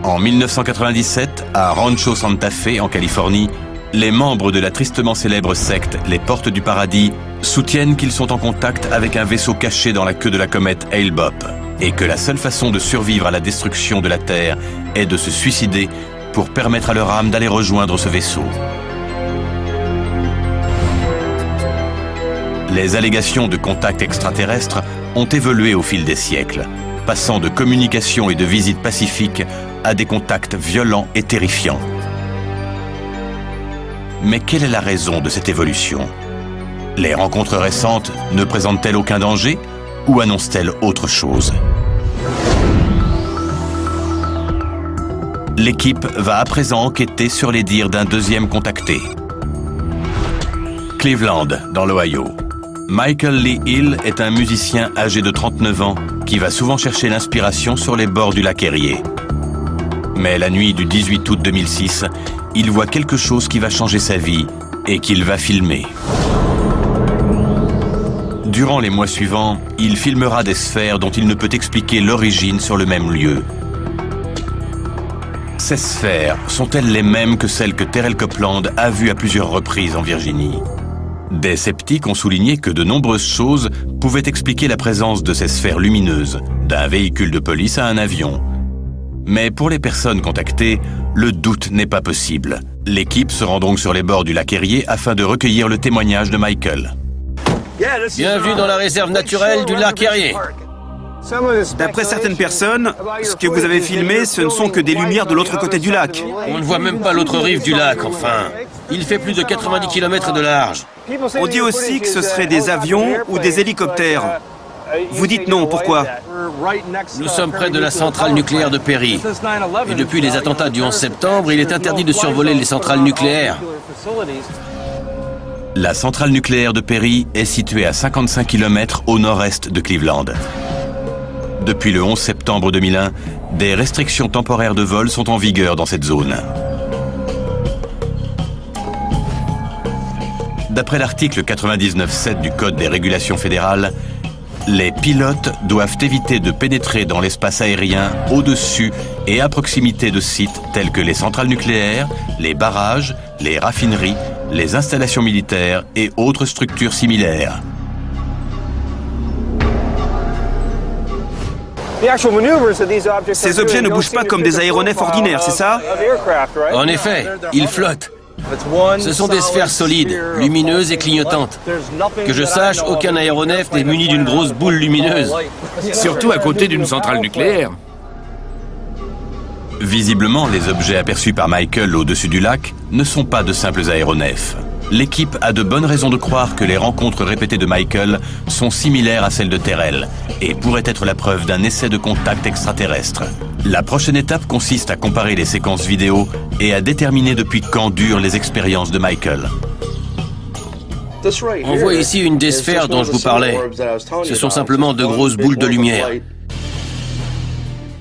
En 1997, à Rancho Santa Fe, en Californie, les membres de la tristement célèbre secte Les Portes du Paradis soutiennent qu'ils sont en contact avec un vaisseau caché dans la queue de la comète Hale-Bopp et que la seule façon de survivre à la destruction de la Terre est de se suicider pour permettre à leur âme d'aller rejoindre ce vaisseau. Les allégations de contact extraterrestre ont évolué au fil des siècles, passant de communication et de visites pacifiques à des contacts violents et terrifiants. Mais quelle est la raison de cette évolution? Les rencontres récentes ne présentent-elles aucun danger ou annoncent-elles autre chose? L'équipe va à présent enquêter sur les dires d'un deuxième contacté. Cleveland, dans l'Ohio. Michael Lee Hill est un musicien âgé de 39 ans qui va souvent chercher l'inspiration sur les bords du lac Erie. Mais la nuit du 18 août 2006, il voit quelque chose qui va changer sa vie et qu'il va filmer. Durant les mois suivants, il filmera des sphères dont il ne peut expliquer l'origine sur le même lieu. Ces sphères sont-elles les mêmes que celles que Terrell Copeland a vues à plusieurs reprises en Virginie? Des sceptiques ont souligné que de nombreuses choses pouvaient expliquer la présence de ces sphères lumineuses, d'un véhicule de police à un avion. Mais pour les personnes contactées, le doute n'est pas possible. L'équipe se rend donc sur les bords du lac Erie afin de recueillir le témoignage de Michael. Bienvenue dans la réserve naturelle du lac Erie. D'après certaines personnes, ce que vous avez filmé, ce ne sont que des lumières de l'autre côté du lac. On ne voit même pas l'autre rive du lac, enfin. Il fait plus de 90 km de large. On dit aussi que ce seraient des avions ou des hélicoptères. Vous dites non, pourquoi? Nous sommes près de la centrale nucléaire de Perry. Et depuis les attentats du 11 septembre, il est interdit de survoler les centrales nucléaires. La centrale nucléaire de Perry est située à 55 km au nord-est de Cleveland. Depuis le 11 septembre 2001, des restrictions temporaires de vol sont en vigueur dans cette zone. D'après l'article 99.7 du Code des régulations fédérales, les pilotes doivent éviter de pénétrer dans l'espace aérien au-dessus et à proximité de sites tels que les centrales nucléaires, les barrages, les raffineries, les installations militaires et autres structures similaires. Ces objets ne bougent pas comme des aéronefs ordinaires, c'est ça? En effet, ils flottent. Ce sont des sphères solides, lumineuses et clignotantes. Que je sache, aucun aéronef n'est muni d'une grosse boule lumineuse. Surtout à côté d'une centrale nucléaire. Visiblement, les objets aperçus par Michael au-dessus du lac ne sont pas de simples aéronefs. L'équipe a de bonnes raisons de croire que les rencontres répétées de Michael sont similaires à celles de Terrell et pourraient être la preuve d'un essai de contact extraterrestre. La prochaine étape consiste à comparer les séquences vidéo et à déterminer depuis quand durent les expériences de Michael. On voit ici une des sphères dont je vous parlais. Ce sont simplement de grosses boules de lumière.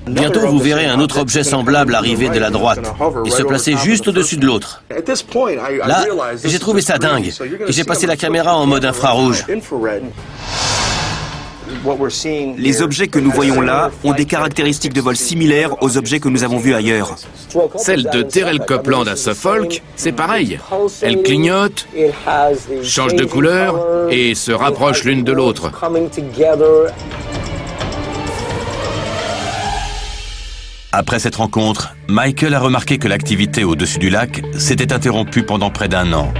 Bientôt, vous verrez un autre objet semblable arriver de la droite et se placer juste au-dessus de l'autre. Là, j'ai trouvé ça dingue et j'ai passé la caméra en mode infrarouge. Les objets que nous voyons là ont des caractéristiques de vol similaires aux objets que nous avons vus ailleurs. Celle de Terrell Copeland à Suffolk, c'est pareil. Elle clignote, change de couleur et se rapproche l'une de l'autre. Après cette rencontre, Michael a remarqué que l'activité au-dessus du lac s'était interrompue pendant près d'1 an.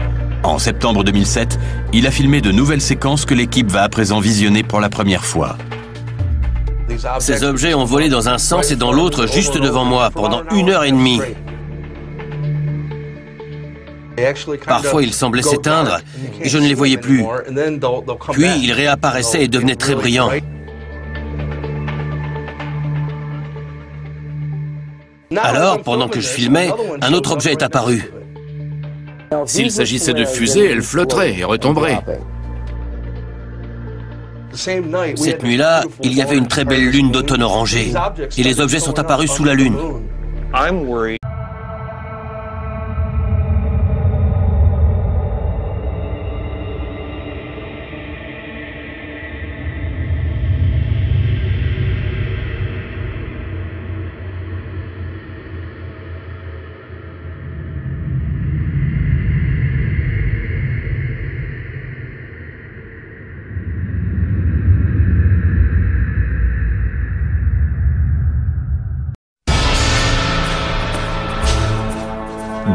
En septembre 2007, il a filmé de nouvelles séquences que l'équipe va à présent visionner pour la première fois. Ces objets ont volé dans un sens et dans l'autre juste devant moi pendant 1h30. Parfois, ils semblaient s'éteindre et je ne les voyais plus. Puis, ils réapparaissaient et devenaient très brillants. Alors, pendant que je filmais, un autre objet est apparu. S'il s'agissait de fusées, elles flotteraient et retomberaient. Cette nuit-là, il y avait une très belle lune d'automne orangée. Et les objets sont apparus sous la lune.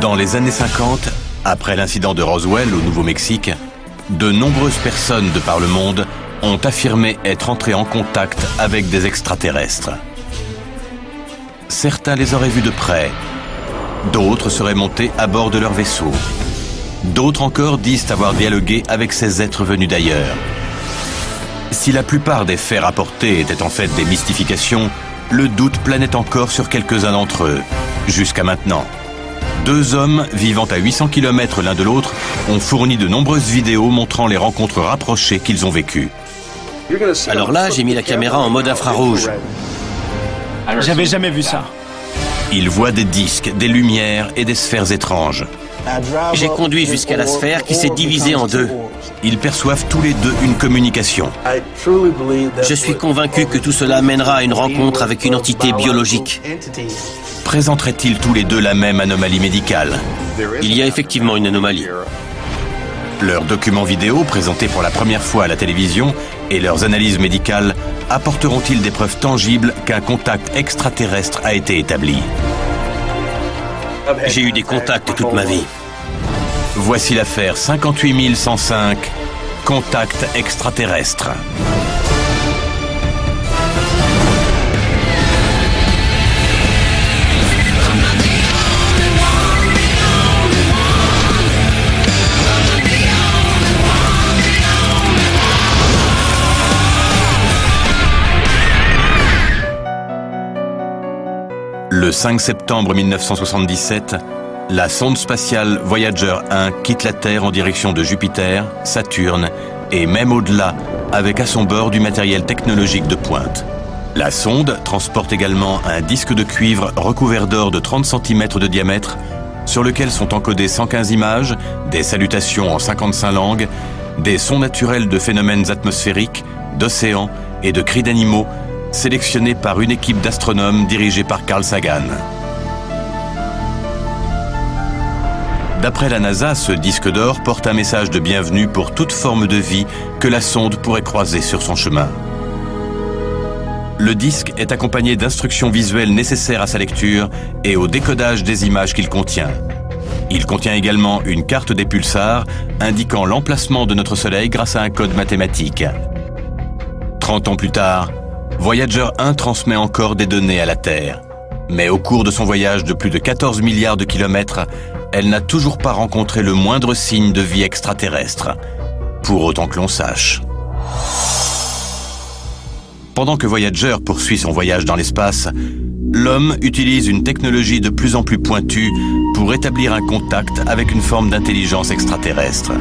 Dans les années 50, après l'incident de Roswell au Nouveau-Mexique, de nombreuses personnes de par le monde ont affirmé être entrées en contact avec des extraterrestres. Certains les auraient vus de près, d'autres seraient montés à bord de leur vaisseau. D'autres encore disent avoir dialogué avec ces êtres venus d'ailleurs. Si la plupart des faits rapportés étaient en fait des mystifications, le doute planait encore sur quelques-uns d'entre eux, jusqu'à maintenant. 2 hommes vivant à 800 km l'un de l'autre ont fourni de nombreuses vidéos montrant les rencontres rapprochées qu'ils ont vécues. Alors là, j'ai mis la caméra en mode infrarouge. J'avais jamais vu ça. Ils voient des disques, des lumières et des sphères étranges. J'ai conduit jusqu'à la sphère qui s'est divisée en 2. Ils perçoivent tous les deux une communication. Je suis convaincu que tout cela mènera à une rencontre avec une entité biologique. Présenteraient-ils tous les deux la même anomalie médicale? Il y a effectivement une anomalie. Leurs documents vidéo, présentés pour la première fois à la télévision, et leurs analyses médicales apporteront-ils des preuves tangibles qu'un contact extraterrestre a été établi? J'ai eu des contacts toute ma vie. Voici l'affaire 58105, contact extraterrestre. Le 5 septembre 1977, la sonde spatiale Voyager 1 quitte la Terre en direction de Jupiter, Saturne et même au-delà, avec à son bord du matériel technologique de pointe. La sonde transporte également un disque de cuivre recouvert d'or de 30 cm de diamètre, sur lequel sont encodées 115 images, des salutations en 55 langues, des sons naturels de phénomènes atmosphériques, d'océans et de cris d'animaux, sélectionné par une équipe d'astronomes dirigée par Carl Sagan. D'après la NASA, ce disque d'or porte un message de bienvenue pour toute forme de vie que la sonde pourrait croiser sur son chemin. Le disque est accompagné d'instructions visuelles nécessaires à sa lecture et au décodage des images qu'il contient. Il contient également une carte des pulsars indiquant l'emplacement de notre Soleil grâce à un code mathématique. 30 ans plus tard, Voyager 1 transmet encore des données à la Terre. Mais au cours de son voyage de plus de 14 milliards de kilomètres, elle n'a toujours pas rencontré le moindre signe de vie extraterrestre, pour autant que l'on sache. Pendant que Voyager poursuit son voyage dans l'espace, l'homme utilise une technologie de plus en plus pointue pour établir un contact avec une forme d'intelligence extraterrestre.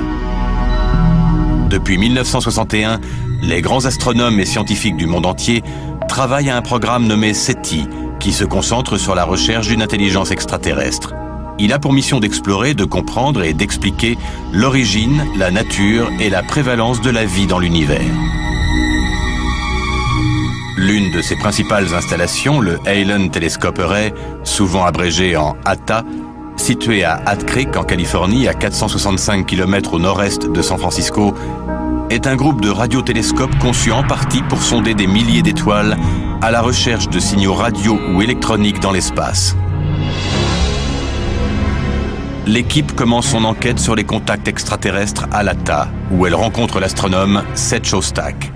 Depuis 1961, les grands astronomes et scientifiques du monde entier travaillent à un programme nommé SETI, qui se concentre sur la recherche d'une intelligence extraterrestre. Il a pour mission d'explorer, de comprendre et d'expliquer l'origine, la nature et la prévalence de la vie dans l'univers. L'une de ses principales installations, le Allen Telescope Array, souvent abrégé en ATA, situé à Hat Creek en Californie, à 465 km au nord-est de San Francisco, est un groupe de radiotélescopes conçu en partie pour sonder des milliers d'étoiles à la recherche de signaux radio ou électroniques dans l'espace. L'équipe commence son enquête sur les contacts extraterrestres à l'ATA, où elle rencontre l'astronome Seth Shostak.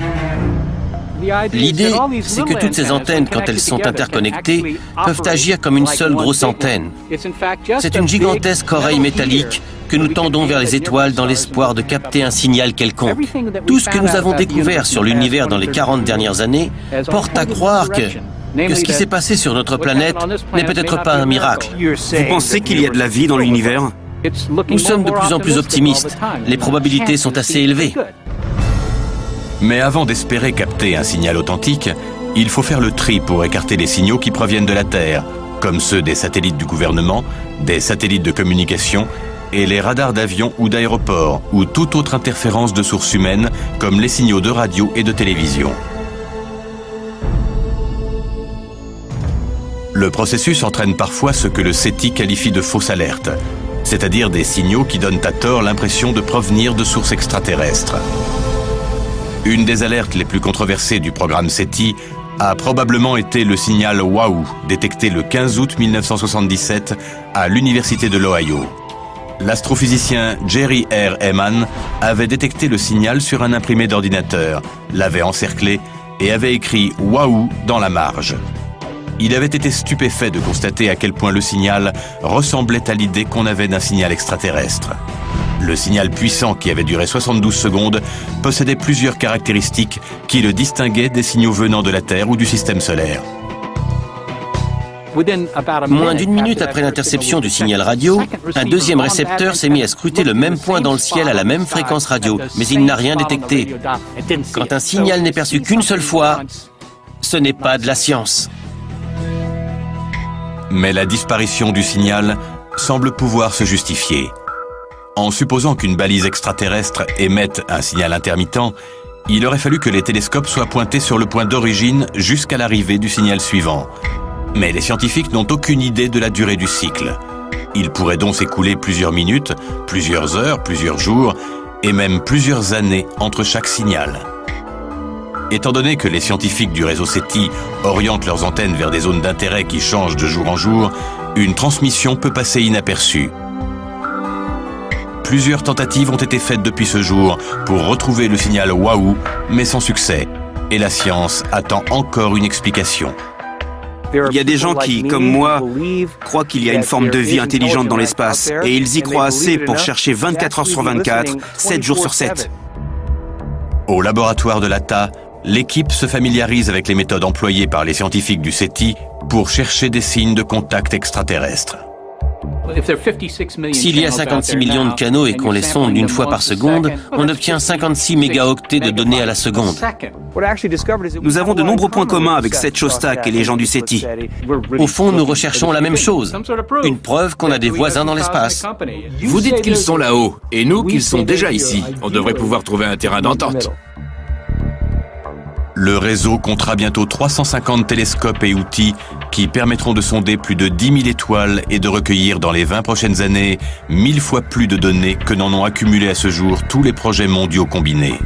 L'idée, c'est que toutes ces antennes, quand elles sont interconnectées, peuvent agir comme une seule grosse antenne. C'est une gigantesque oreille métallique que nous tendons vers les étoiles dans l'espoir de capter un signal quelconque. Tout ce que nous avons découvert sur l'univers dans les 40 dernières années porte à croire que ce qui s'est passé sur notre planète n'est peut-être pas un miracle. Vous pensez qu'il y a de la vie dans l'univers? Nous sommes de plus en plus optimistes. Les probabilités sont assez élevées. Mais avant d'espérer capter un signal authentique, il faut faire le tri pour écarter les signaux qui proviennent de la Terre, comme ceux des satellites du gouvernement, des satellites de communication et les radars d'avions ou d'aéroports, ou toute autre interférence de sources humaines, comme les signaux de radio et de télévision. Le processus entraîne parfois ce que le SETI qualifie de fausses alertes, c'est-à-dire des signaux qui donnent à tort l'impression de provenir de sources extraterrestres. Une des alertes les plus controversées du programme SETI a probablement été le signal WAU, détecté le 15 août 1977 à l'Université de l'Ohio. L'astrophysicien Jerry R. Ehman avait détecté le signal sur un imprimé d'ordinateur, l'avait encerclé et avait écrit « WAU » dans la marge. Il avait été stupéfait de constater à quel point le signal ressemblait à l'idée qu'on avait d'un signal extraterrestre. Le signal puissant, qui avait duré 72 secondes, possédait plusieurs caractéristiques qui le distinguaient des signaux venant de la Terre ou du système solaire. Moins d'une minute après l'interception du signal radio, un deuxième récepteur s'est mis à scruter le même point dans le ciel à la même fréquence radio, mais il n'a rien détecté. Quand un signal n'est perçu qu'une seule fois, ce n'est pas de la science. Mais la disparition du signal semble pouvoir se justifier. En supposant qu'une balise extraterrestre émette un signal intermittent, il aurait fallu que les télescopes soient pointés sur le point d'origine jusqu'à l'arrivée du signal suivant. Mais les scientifiques n'ont aucune idée de la durée du cycle. Il pourrait donc s'écouler plusieurs minutes, plusieurs heures, plusieurs jours, et même plusieurs années entre chaque signal. Étant donné que les scientifiques du réseau SETI orientent leurs antennes vers des zones d'intérêt qui changent de jour en jour, une transmission peut passer inaperçue. Plusieurs tentatives ont été faites depuis ce jour pour retrouver le signal WAU, mais sans succès. Et la science attend encore une explication. Il y a des gens qui, comme moi, croient qu'il y a une forme de vie intelligente dans l'espace, et ils y croient assez pour chercher 24 heures sur 24, 7 jours sur 7. Au laboratoire de l'ATA, l'équipe se familiarise avec les méthodes employées par les scientifiques du SETI pour chercher des signes de contact extraterrestre. S'il y a 56 millions de canaux et qu'on les sonde une fois par seconde, on obtient 56 mégaoctets de données à la seconde. Nous avons de nombreux points communs avec Seth Shostak et les gens du SETI. Au fond, nous recherchons la même chose, une preuve qu'on a des voisins dans l'espace. Vous dites qu'ils sont là-haut, et nous qu'ils sont déjà ici. On devrait pouvoir trouver un terrain d'entente. Le réseau comptera bientôt 350 télescopes et outils qui permettront de sonder plus de 10 000 étoiles et de recueillir dans les 20 prochaines années 1000 fois plus de données que n'en ont accumulé à ce jour tous les projets mondiaux combinés.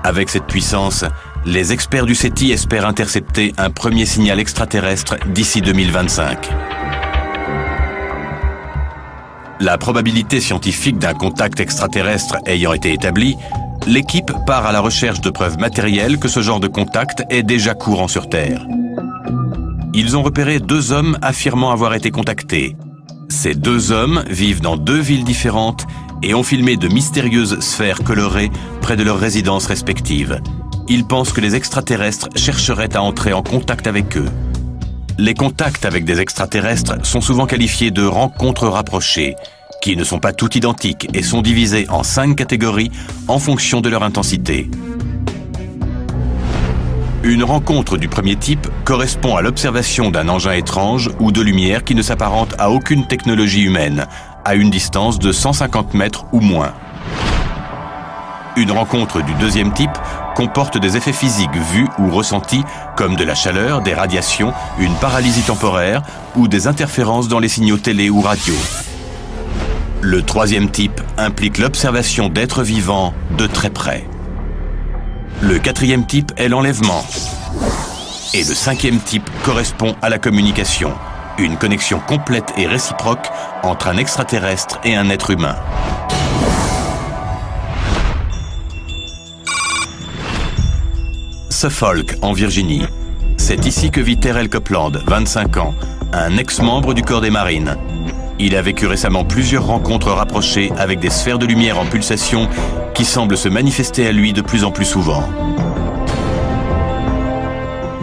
Avec cette puissance, les experts du SETI espèrent intercepter un premier signal extraterrestre d'ici 2025. La probabilité scientifique d'un contact extraterrestre ayant été établie, l'équipe part à la recherche de preuves matérielles que ce genre de contact est déjà courant sur Terre. Ils ont repéré 2 hommes affirmant avoir été contactés. Ces 2 hommes vivent dans 2 villes différentes et ont filmé de mystérieuses sphères colorées près de leurs résidences respectives. Ils pensent que les extraterrestres chercheraient à entrer en contact avec eux. Les contacts avec des extraterrestres sont souvent qualifiés de rencontres rapprochées, qui ne sont pas toutes identiques et sont divisées en 5 catégories en fonction de leur intensité. Une rencontre du premier type correspond à l'observation d'un engin étrange ou de lumière qui ne s'apparente à aucune technologie humaine, à une distance de 150 mètres ou moins. Une rencontre du deuxième type comporte des effets physiques vus ou ressentis comme de la chaleur, des radiations, une paralysie temporaire ou des interférences dans les signaux télé ou radio. Le troisième type implique l'observation d'êtres vivants de très près. Le quatrième type est l'enlèvement. Et le cinquième type correspond à la communication, une connexion complète et réciproque entre un extraterrestre et un être humain. Suffolk, en Virginie. C'est ici que vit Terrell Copeland, 25 ans, un ex-membre du corps des marines. Il a vécu récemment plusieurs rencontres rapprochées avec des sphères de lumière en pulsation qui semblent se manifester à lui de plus en plus souvent.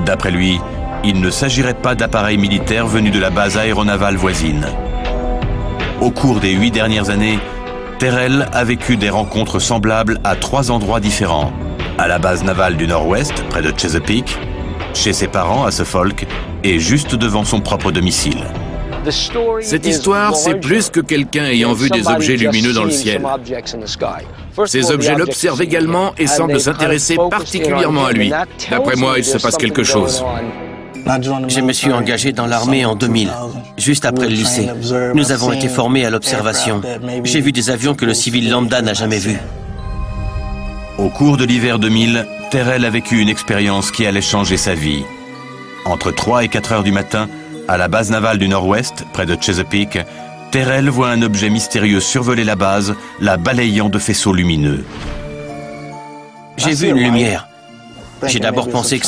D'après lui, il ne s'agirait pas d'appareils militaires venus de la base aéronavale voisine. Au cours des 8 dernières années, Terrell a vécu des rencontres semblables à 3 endroits différents. À la base navale du Nord-Ouest, près de Chesapeake, chez ses parents à Suffolk et juste devant son propre domicile. Cette histoire, c'est plus que quelqu'un ayant vu des objets lumineux dans le ciel. Ces objets l'observent également et semblent s'intéresser particulièrement à lui. D'après moi, il se passe quelque chose. Je me suis engagé dans l'armée en 2000, juste après le lycée. Nous avons été formés à l'observation. J'ai vu des avions que le civil lambda n'a jamais vus. Au cours de l'hiver 2000, Terrell a vécu une expérience qui allait changer sa vie. Entre 3 et 4 heures du matin, à la base navale du Nord-Ouest, près de Chesapeake, Terrell voit un objet mystérieux survoler la base, la balayant de faisceaux lumineux. J'ai vu une lumière. J'ai d'abord pensé que